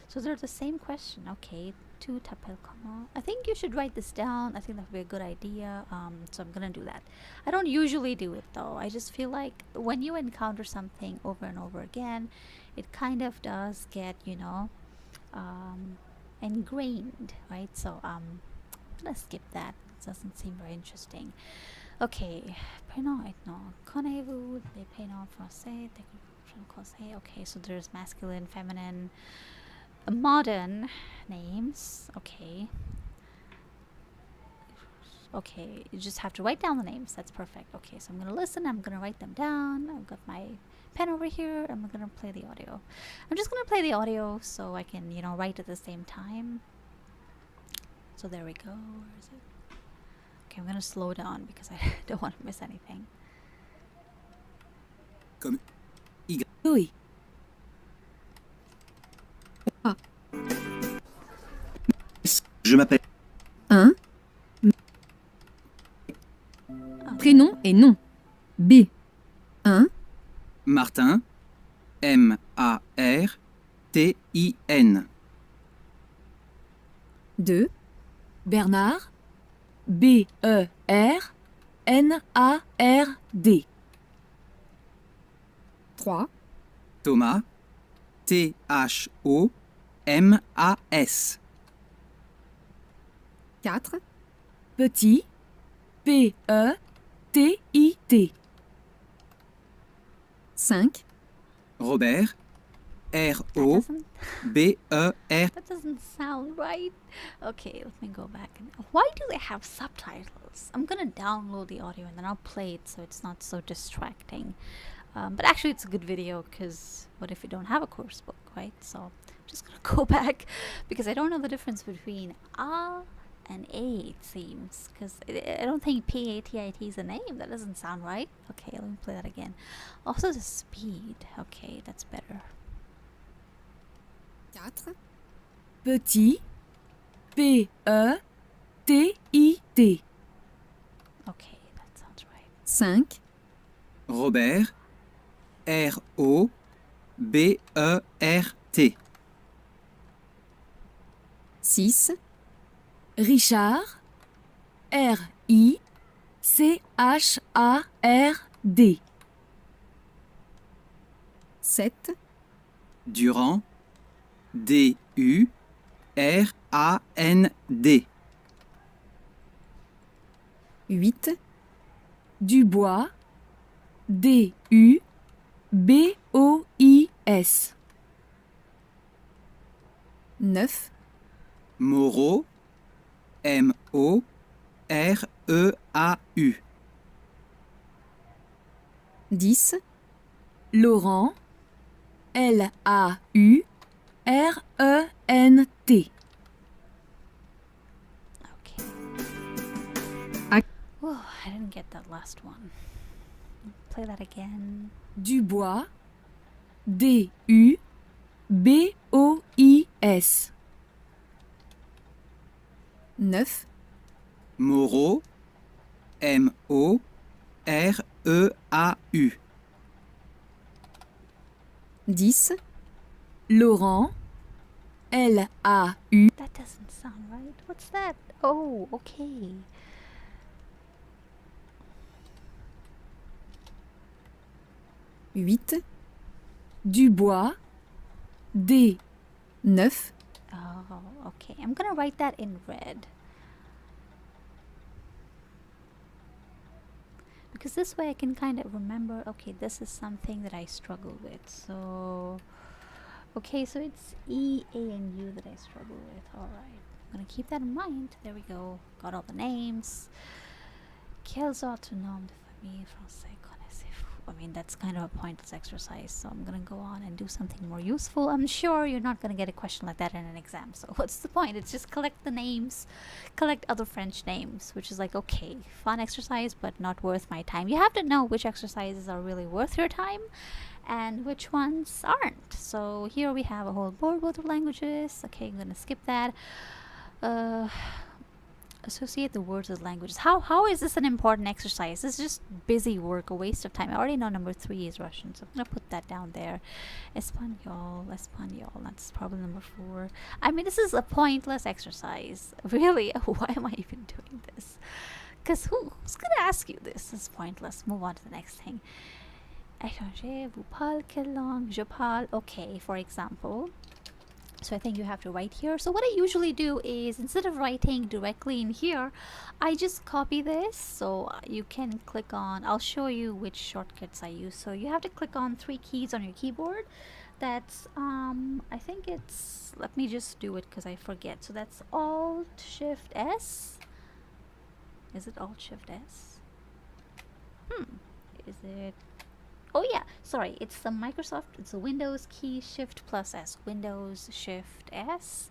So they're the same question. Okay, tu t'appelles comment? I think you should write this down. I think that would be a good idea. So I'm gonna do that. I don't usually do it though. I just feel like when you encounter something over and over again, it kind of does get, ingrained, right? So I'm gonna skip that. It doesn't seem very interesting. Okay, prénom et nom. Connaissez-vous les prénoms français? Okay, so there's masculine, feminine, modern names. Okay, you just have to write down the names. That's perfect. Okay, so I'm gonna listen, I'm gonna write them down. I've got my pen over here. I'm gonna play the audio. I'm just gonna play the audio so I can, write at the same time. So there we go. Where is it? Okay, I'm gonna slow down because I don't want to miss anything. Comme Y. Oui. Je m'appelle. 1. Prénom et nom. B. 1. Martin. M-A-R-T-I-N. 2. Bernard. B-E-R-N-A-R-D. N-A-R-D. 3, Thomas, T-H-O-M-A-S. 4, Petit, P-E-T-I-T. 5, Robert, That R-O-B-E-R. doesn't sound right. Okay, let me go back. Why do they have subtitles? I'm gonna download the audio and then I'll play it so it's not so distracting. But actually, it's a good video because what if you don't have a course book, right? So I'm just gonna go back because I don't know the difference between A and A, it seems. Because I don't think P-A-T-I-T is a name. That doesn't sound right. Okay, let me play that again. Also, the speed. Okay, that's better. 4, Petit, P-E-T-I-T. Okay, that sounds right. 5, Robert, R-O-B-E-R-T. 6, Richard, R-I-C-H-A-R-D. 7, Durand, D-U-R-A-N-D. 8, Dubois, D-U-B-O-I-S. 9, Moreau, M-O-R-E-A-U. 10, Laurent, L-A-U-R-E-N-T. Okay. I- Oh, I didn't get that last one. Play that again. Dubois, D-U-B-O-I-S. 9, Moreau, M-O-R-E-A-U. 10, Laurent, L-A-U. That doesn't sound right. What's that? Oh, okay. 8, Dubois, D. 9, Oh, okay. I'm gonna write that in red. Because this way I can kind of remember, okay, this is something that I struggle with. So, okay, so it's E, A, and U that I struggle with. Alright. I'm gonna keep that in mind. There we go. Got all the names. Quels autonomes de famille français connaissez-vous? I mean, that's kind of a pointless exercise, so I'm gonna go on and do something more useful. I'm sure you're not gonna get a question like that in an exam, so what's the point? It's just collect the names, collect other French names, which is like, okay, fun exercise, but not worth my time. You have to know which exercises are really worth your time and which ones aren't. So here we have a whole board with languages. Okay, I'm gonna skip that. Associate the words with languages. How is this an important exercise? This is just busy work, a waste of time. I already know number 3 is Russian, so I'm gonna put that down there. Espanol, that's probably number 4. I mean, this is a pointless exercise. Really, why am I even doing this? Because who's gonna ask you this? This is pointless. Move on to the next thing. Échanger, vous parlez quelle langue? Je parle. Okay, for example. So I think you have to write here. So what I usually do is, instead of writing directly in here, I just copy this. So you can click on, I'll show you which shortcuts I use. So you have to click on 3 keys on your keyboard. That's I think it's, let me just do it because I forget. So that's Alt Shift S. Is it Alt Shift S? Is it? Oh yeah, sorry, it's the Microsoft, it's a Windows key, Shift plus S, Windows Shift S,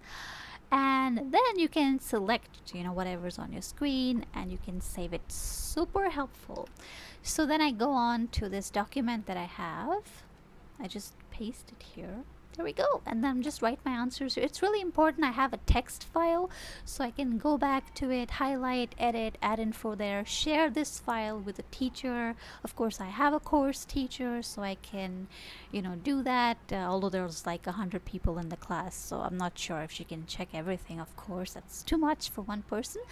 and then you can select, you know, whatever's on your screen, and you can save it. Super helpful. So then I go on to this document that I have. I just paste it here. There we go. And then just write my answers. It's really important I have a text file so I can go back to it, highlight, edit, add info there, share this file with a teacher. Of course, I have a course teacher, so I can, do that. Although there's like 100 people in the class, so I'm not sure if she can check everything. Of course, that's too much for one person.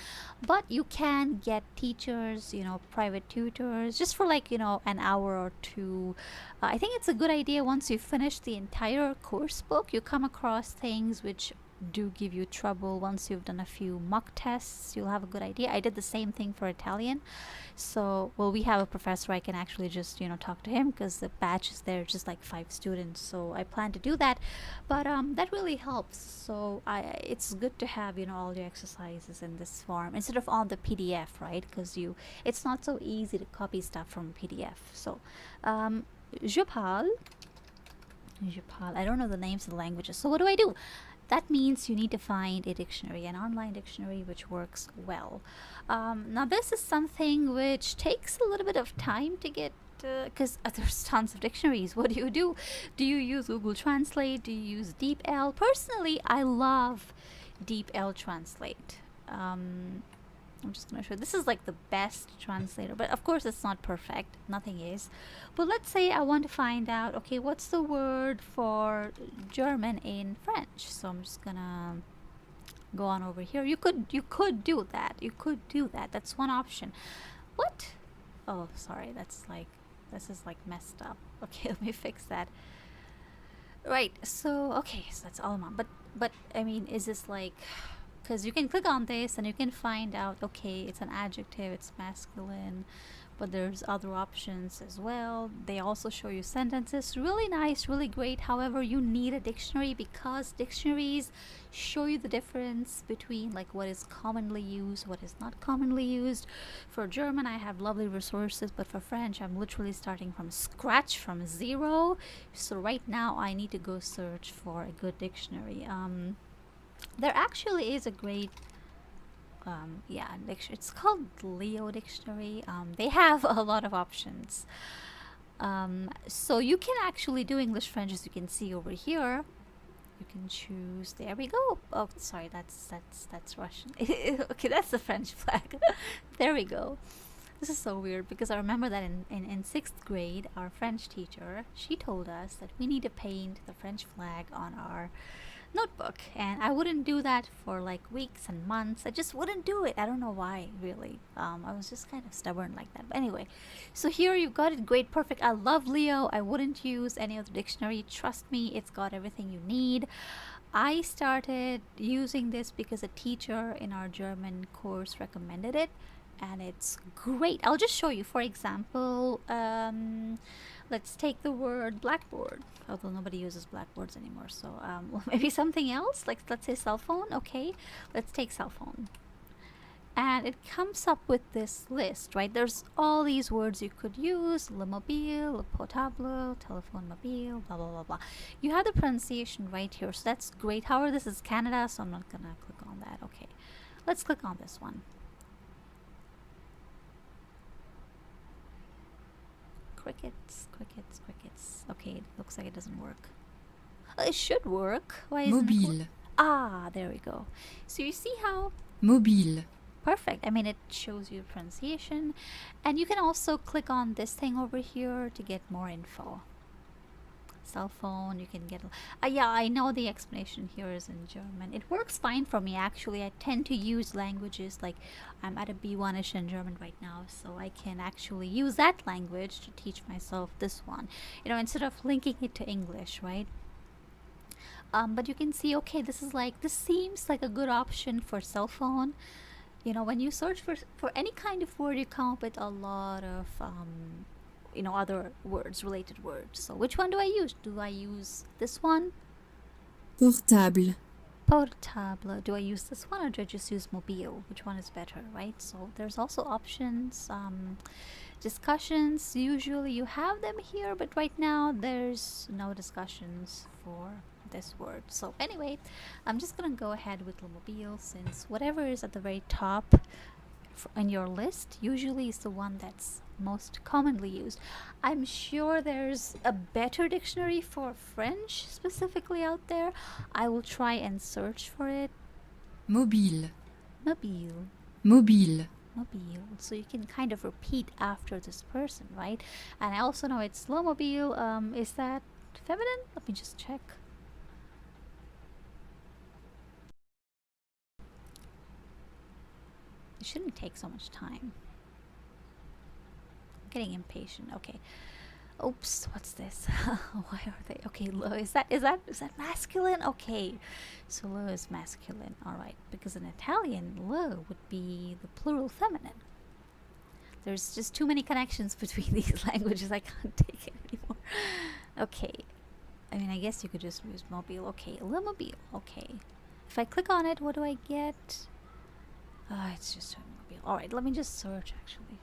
But you can get teachers, private tutors, just for like, an hour or two. I think it's a good idea once you finish the entire course book, you come across things which do give you trouble. Once you've done a few mock tests, you'll have a good idea. I did the same thing for Italian. So, well, we have a professor. I can actually just, talk to him because the batch is there, just like 5 students. So I plan to do that. But that really helps. So it's good to have, all your exercises in this form instead of on the PDF, right? Because it's not so easy to copy stuff from PDF. So, je parle. I don't know the names of the languages. So what do? That means you need to find a dictionary, an online dictionary which works well. Now this is something which takes a little bit of time to get, because there's tons of dictionaries. What do? Do you use Google Translate? Do you use DeepL? Personally, I love DeepL Translate. I'm just going to show you. This is like the best translator, but of course it's not perfect. Nothing is. But let's say I want to find out, okay, what's the word for German in French? So I'm just going to go on over here. You could do that. That's one option. What? Oh, sorry. This is like messed up. Okay, let me fix that. Right. So, okay, so that's all I'm on. But I mean, is this like, because you can click on this and you can find out, okay, it's an adjective, it's masculine, but there's other options as well. They also show you sentences. Really nice, really great. However, you need a dictionary because dictionaries show you the difference between like what is commonly used, what is not commonly used. For German, I have lovely resources, but for French, I'm literally starting from scratch, from zero. So right now, I need to go search for a good dictionary. There actually is a great it's called Leo Dictionary. They have a lot of options. So you can actually do English French, as you can see over here. You can choose. There we go. Oh, sorry, that's Russian. Okay, that's the French flag. There we go. This is so weird because I remember that in 6th grade, our French teacher, she told us that we need to paint the French flag on our notebook, and I wouldn't do that for like weeks and months. I just wouldn't do it. I don't know why, really. I was just kind of stubborn like that. But anyway, so here you've got it. Great, perfect. I love Leo. I wouldn't use any other dictionary. Trust me, it's got everything you need. I started using this because a teacher in our German course recommended it, and it's great. I'll just show you. For example, let's take the word blackboard, although nobody uses blackboards anymore. So well, maybe something else, like let's say cell phone. Okay, let's take cell phone. And it comes up with this list, right? There's all these words you could use: le mobile, le portable, telephone mobile, blah, blah, blah, blah. You have the pronunciation right here, so that's great. However, this is Canada, so I'm not gonna click on that. Okay, let's click on this one. Crickets. Okay, it looks like it doesn't work. It should work. Why isn't it Mobile. Ah, there we go. So you see how Mobile. perfect. I mean, it shows you pronunciation, and you can also click on this thing over here to get more info. Cell phone, you can get yeah, I know the explanation here is in German. It works fine for me, actually. I tend to use languages, like I'm at a B1ish in German right now, so I can actually use that language to teach myself this one, instead of linking it to English, right? But you can see, okay, this seems like a good option for cell phone. When you search for any kind of word, you come up with a lot of other words, related words. So which one do I use? Do I use this one? Portable. Portable. Do I use this one, or do I just use mobile? Which one is better, right? So there's also options. Discussions, usually you have them here, but right now there's no discussions for this word. So anyway, I'm just gonna go ahead with mobile, since whatever is at the very top in your list usually is the one that's most commonly used. I'm sure there's a better dictionary for French specifically out there. I will try and search for it. Mobile. Mobile. Mobile. Mobile. So you can kind of repeat after this person, right? And I also know it's le mobile. Is that feminine? Let me just check. It shouldn't take so much time. I'm getting impatient. Okay. Oops, what's this? Why are they? Okay, lo, is that masculine? Okay. So lo is masculine. All right, because in Italian lo would be the plural feminine. There's just too many connections between these languages. I can't take it anymore. Okay. I mean, I guess you could just use mobile. Okay, le mobile. Okay. If I click on it, what do I get? It's just a mobile. All right, let me just search actually.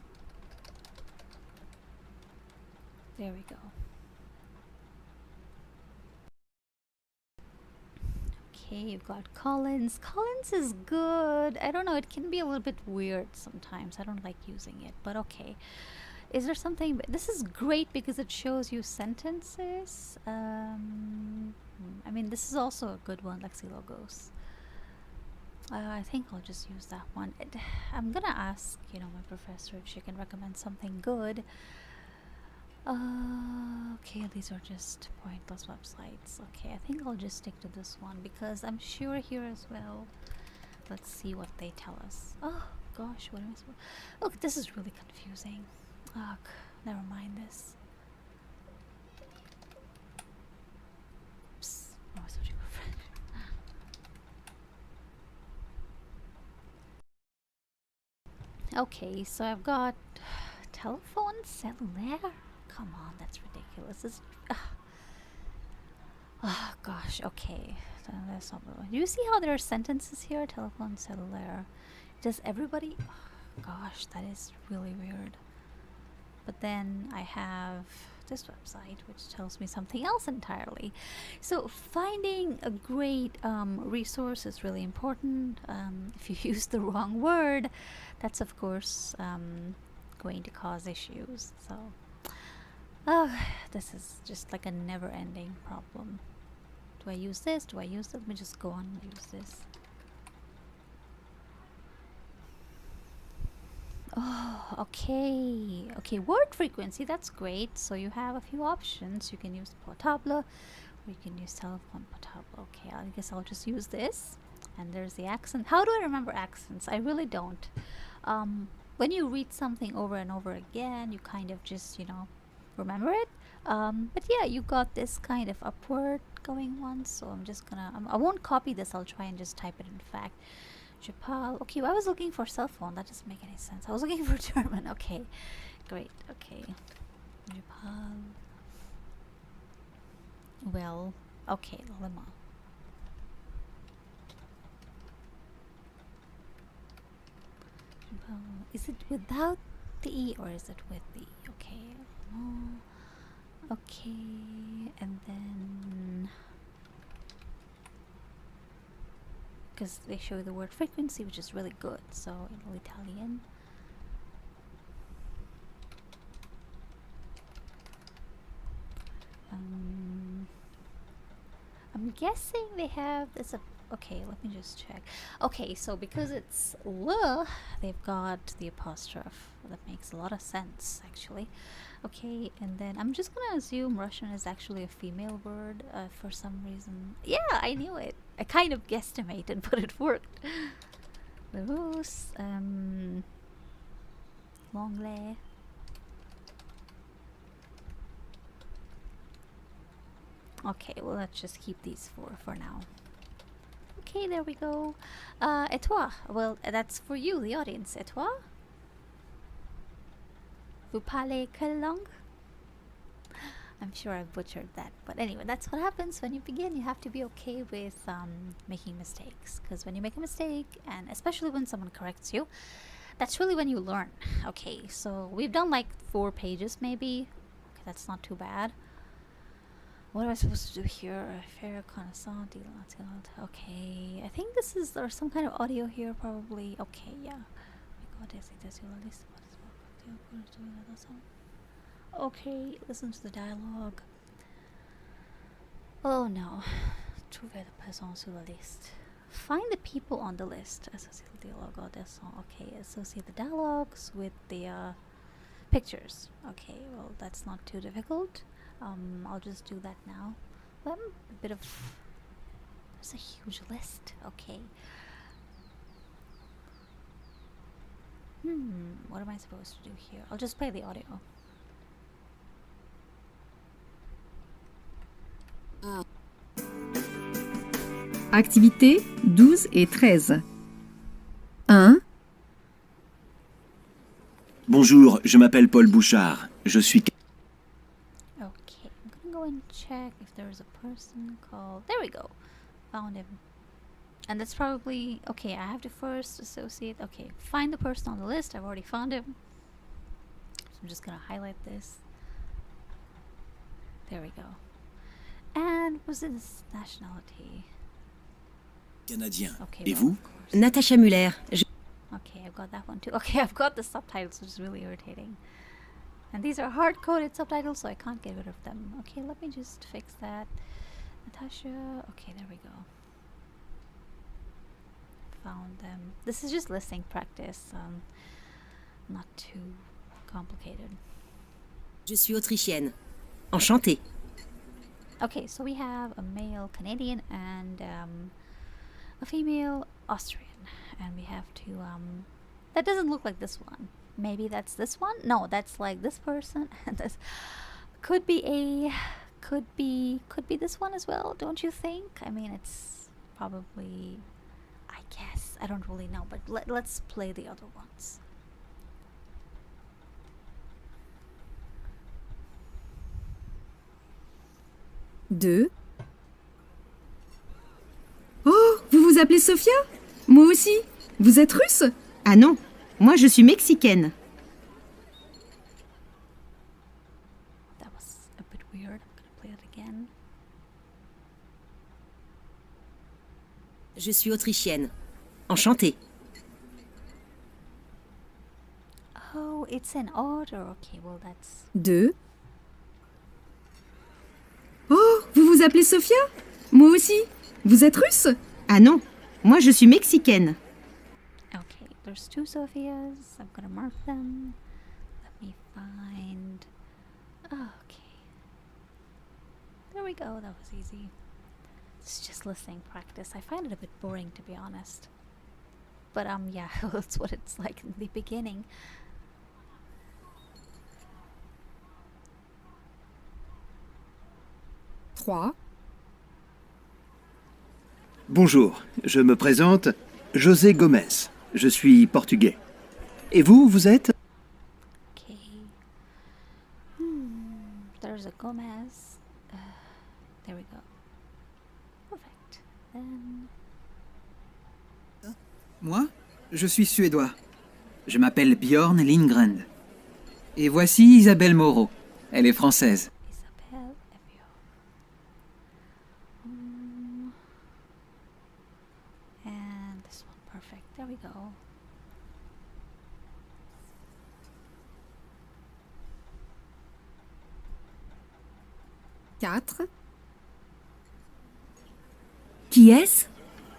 There we go. Okay, you've got Collins. Collins is good. I don't know, it can be a little bit weird sometimes. I don't like using it, but okay. Is there something? This is great because it shows you sentences. I mean, this is also a good one, Lexilogos. I think I'll just use that one. I'm gonna ask, you know, my professor if she can recommend something good. Okay, these are just pointless websites. Okay, I think I'll just stick to this one because I'm sure here as well. Let's see what they tell us. Oh gosh, what am I supposed? Look, this is really confusing. Ugh, never mind this. Oops. Oh, I was switching for French. Okay, so I've got telephone cellulaire. Come on, that's ridiculous. Oh gosh, okay. That's not really. Do you see how there are sentences here? Telephone cellulaire. Does everybody? Oh, gosh, that is really weird. But then I have this website which tells me something else entirely. So finding a great resource is really important. If you use the wrong word, that's of course going to cause issues. So this is just like a never-ending problem. Do I use this? Do I use this? Let me just go on and use this. Oh, okay. Okay, word frequency, that's great. So you have a few options. You can use portable, or you can use telephone portable. Okay, I guess I'll just use this. And there's the accent. How do I remember accents? I really don't. When you read something over and over again, you kind of just, you know, remember it. But yeah, you got this kind of upward going one. So I'm just gonna, I won't copy this. I'll try and just type it in fact. Japal. Okay, well, I was looking for cell phone. That doesn't make any sense. I was looking for German. Okay, great. Okay, Japal. Well, okay, Lima. Is it without the E or is it with the E? Okay. Okay, and then because they show the word frequency, which is really good. So in Italian. I'm guessing they have this. Okay, let me just check. Okay, so because it's le, they've got the apostrophe. That makes a lot of sense, actually. Okay, and then I'm just gonna assume Russian is actually a female word for some reason. Yeah, I knew it. I kind of guesstimated, but it worked. Lerus, Longley. Okay, well, let's just keep these four for now. Okay, there we go. Et toi? Well, that's for you, the audience. Et toi? Vous parlez quelle langue? I'm sure I butchered that. But anyway, that's what happens when you begin. You have to be okay with making mistakes. Because when you make a mistake, and especially when someone corrects you, that's really when you learn. Okay, so we've done like 4 pages maybe. Okay, that's not too bad. What am I supposed to do here? Fair connaissant. Okay, I think this is, there's some kind of audio here probably. Okay, yeah. Okay, listen to the dialogue. Oh no. Trouver la personne sur la liste. Find the people on the list. Associate the dialogue Okay, associate the dialogues with the pictures. Okay, well that's not too difficult. I'll just do that now. A bit of... There's a huge list. Okay. What am I supposed to do here? I'll just play the audio. Activités 12 et 13. 1. Bonjour, je m'appelle Paul Bouchard. Je suis... Okay, I'm gonna go and check if there's a person called... There we go. Found him. And that's probably... Okay, I have to first associate... Okay, find the person on the list. I've already found him. So I'm just gonna highlight this. There we go. And what's his nationality? Canadien. Okay, Et well, vous? of course. Natacha Muller. Okay, I've got that one too. Okay, I've got the subtitles, which is really irritating. And these are hard-coded subtitles, so I can't get rid of them. Okay, let me just fix that. Natasha... Okay, there we go. Found them. This is just listening practice. Not too complicated. Je suis autrichienne. Enchantée. Okay, so we have a male Canadian and a female Austrian. And we have to... That doesn't look like this one. Maybe that's this one? No, that's like this person. And this could be a... Could be this one as well, don't you think? I mean, it's probably... I guess. I don't really know, but let's play the other ones. Deux. Oh, vous vous appelez Sophia? Moi aussi. Vous êtes russe? Ah non, moi je suis mexicaine. That was a bit weird. I'm gonna play it again. Je suis autrichienne. Enchantée. Oh, it's in order. Okay, well that's... Deux. Oh, vous vous appelez Sophia? Moi aussi. Vous êtes russe? Ah non, moi je suis mexicaine. Okay, there's two Sophias. I'm gonna mark them. Let me find... Okay. There we go, that was easy. It's just listening practice. I find it a bit boring, to be honest. But yeah, that's what it's like in the beginning. Trois. Bonjour, je me présente José Gomez. Je suis portugais. Et vous, vous êtes? Okay. There's a Gomez. There we go. Perfect. Then... Moi, je suis suédois. Je m'appelle Bjorn Lindgren. Et voici Isabelle Moreau. Elle est française. Isabelle Evio. And this one, perfect. There we go. Quatre. Qui est-ce?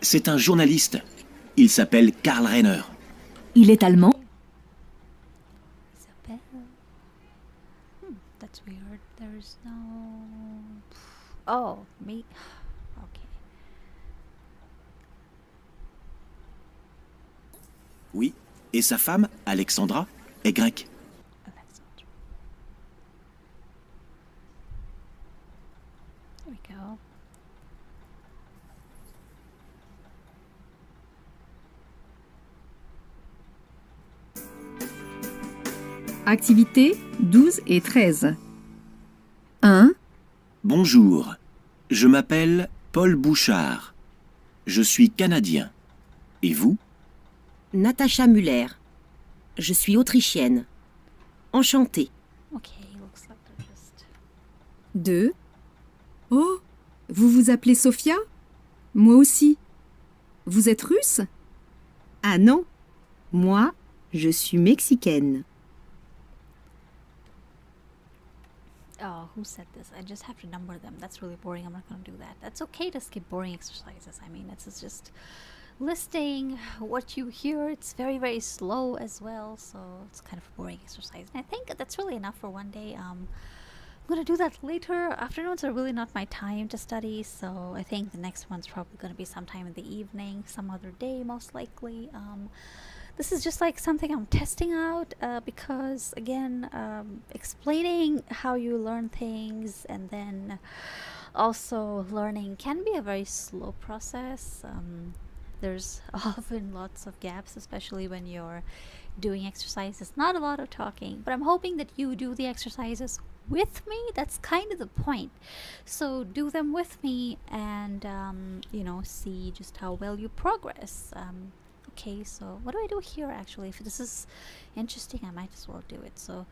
C'est un journaliste. Il s'appelle Karl Renner. Il est allemand? Isabelle. That's weird. There's no... Oh, me. Okay. Oui. Et sa femme, Alexandra, est grecque. Alexandra. There we go. Activités 12 et 13. 1. Bonjour. Je m'appelle Paul Bouchard. Je suis canadien. Et vous? Natacha Muller. Je suis autrichienne. Enchantée. Okay, looks like they're just... 2. Oh, vous vous appelez Sophia? Moi aussi. Vous êtes russe? Ah non, moi Je suis mexicaine. Oh, who said this? I just have to number them. That's really boring. I'm not going to do that. That's okay to skip boring exercises. I mean, it's just listing what you hear. It's very, very slow as well, so it's kind of a boring exercise. And I think that's really enough for one day. I'm going to do that later. Afternoons are really not my time to study, so I think the next one's probably going to be sometime in the evening, some other day most likely. This is just like something I'm testing out because, again, explaining how you learn things and then also learning can be a very slow process. There's often lots of gaps, especially when you're doing exercises. Not a lot of talking, but I'm hoping that you do the exercises with me. That's kind of the point. So do them with me and, you know, see just how well you progress. Okay, so what do I do here actually? If this is interesting, I might as well do it. So,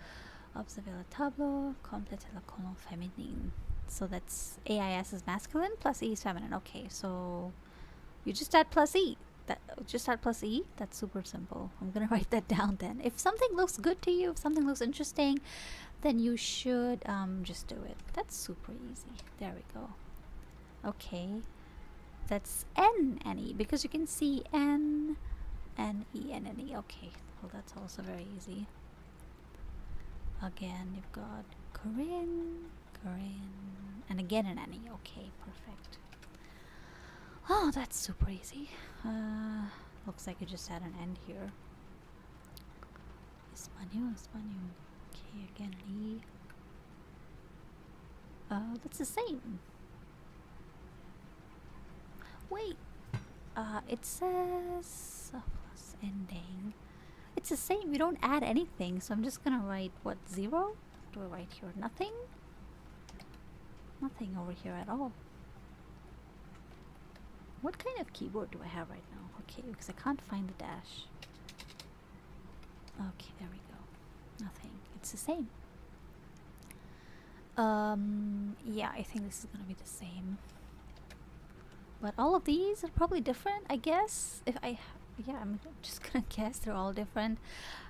observez le tableau, complétez la colonne féminine. So that's AIS is masculine plus E is feminine. Okay, so you just add plus E. Just add plus E. That's super simple. I'm gonna write that down then. If something looks good to you, if something looks interesting, then you should just do it. That's super easy. There we go. Okay, that's N and E because you can see N. N-E, N-N-E. Okay, well that's also very easy. Again, you've got Corinne, and again an N-E. Okay, perfect. Oh, that's super easy. Looks like you just had an N here. Español. Okay, again an E. That's the same. Wait. It says plus ending. It's the same. You don't add anything, so I'm just gonna write what 0? Do I write here nothing? Nothing over here at all. What kind of keyboard do I have right now? Okay, because I can't find the dash. Okay, there we go. Nothing. It's the same. Yeah, I think this is gonna be the same. But all of these are probably different, I guess. Yeah, I'm just gonna guess they're all different.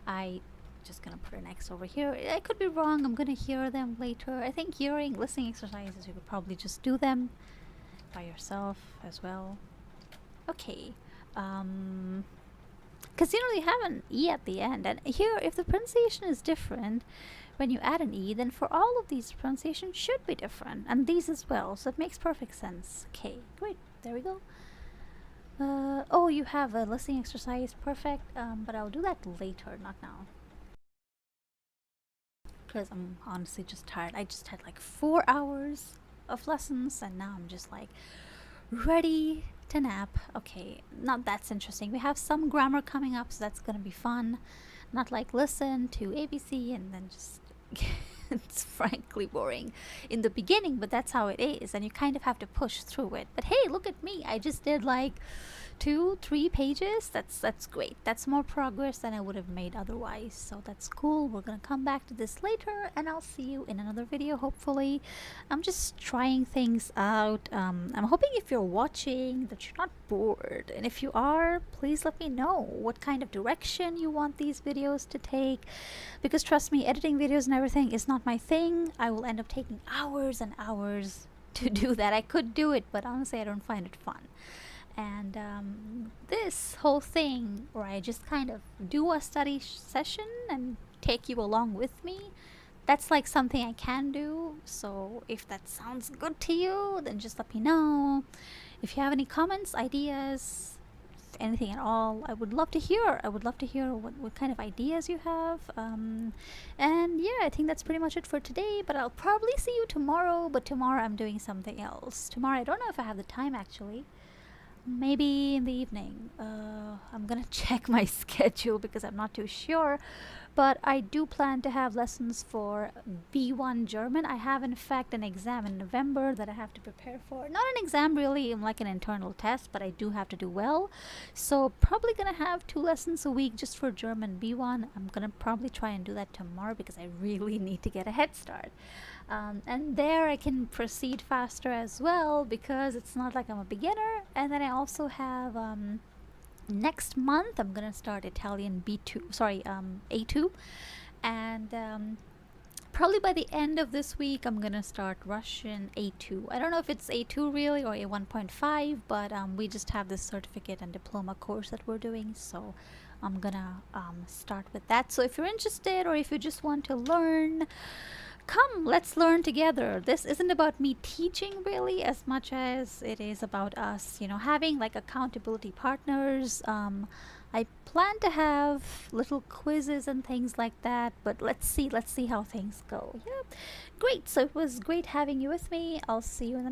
I just gonna put an X over here. I could be wrong. I'm gonna hear them later. I think listening exercises, you could probably just do them by yourself as well. Okay. Because you know you have an E at the end, and here if the pronunciation is different when you add an E, then for all of these pronunciation should be different, and these as well, so it makes perfect sense. Okay, great, there we go. Oh, you have a listening exercise, perfect, but I'll do that later, not now. Because I'm honestly just tired. I just had like 4 hours of lessons, and now I'm just like ready to nap. Okay, not that's interesting. We have some grammar coming up, so that's gonna be fun. Not like listen to ABC and then just it's frankly boring in the beginning, but that's how it is, and you kind of have to push through it. But hey, look at me, I just did like 2-3 pages. That's great. That's more progress than I would have made otherwise, so that's cool. We're gonna come back to this later, and I'll see you in another video, hopefully. I'm just trying things out. I'm hoping if you're watching that you're not bored, and if you are, please let me know what kind of direction you want these videos to take, because trust me, editing videos and everything is not my thing. I will end up taking hours and hours to do that. I could do it, but honestly I don't find it fun. And this whole thing where I just kind of do a study session and take you along with me, that's like something I can do. So if that sounds good to you, then just let me know. If you have any comments, ideas, anything at all, I would love to hear. I would love to hear what kind of ideas you have. And yeah, I think that's pretty much it for today, but I'll probably see you tomorrow. But tomorrow I'm doing something else. Tomorrow I don't know if I have the time actually. Maybe in the evening. I'm gonna check my schedule because I'm not too sure, but I do plan to have lessons for B1 German. I have in fact an exam in November that I have to prepare for. Not an exam really, like an internal test, but I do have to do well, so probably gonna have 2 lessons a week just for German B1. I'm gonna probably try and do that tomorrow because I really need to get a head start. And there I can proceed faster as well because it's not like I'm a beginner. And then I also have next month I'm gonna start Italian B2, sorry, A2, and probably by the end of this week I'm gonna start Russian A2. I don't know if it's A2 really or A1.5, but we just have this certificate and diploma course that we're doing, so I'm gonna start with that. So if you're interested or if you just want to learn, come, let's learn together. This isn't about me teaching really as much as it is about us, you know, having like accountability partners. I plan to have little quizzes and things like that, but let's see how things go. Yeah, great. So it was great having you with me. I'll see you in the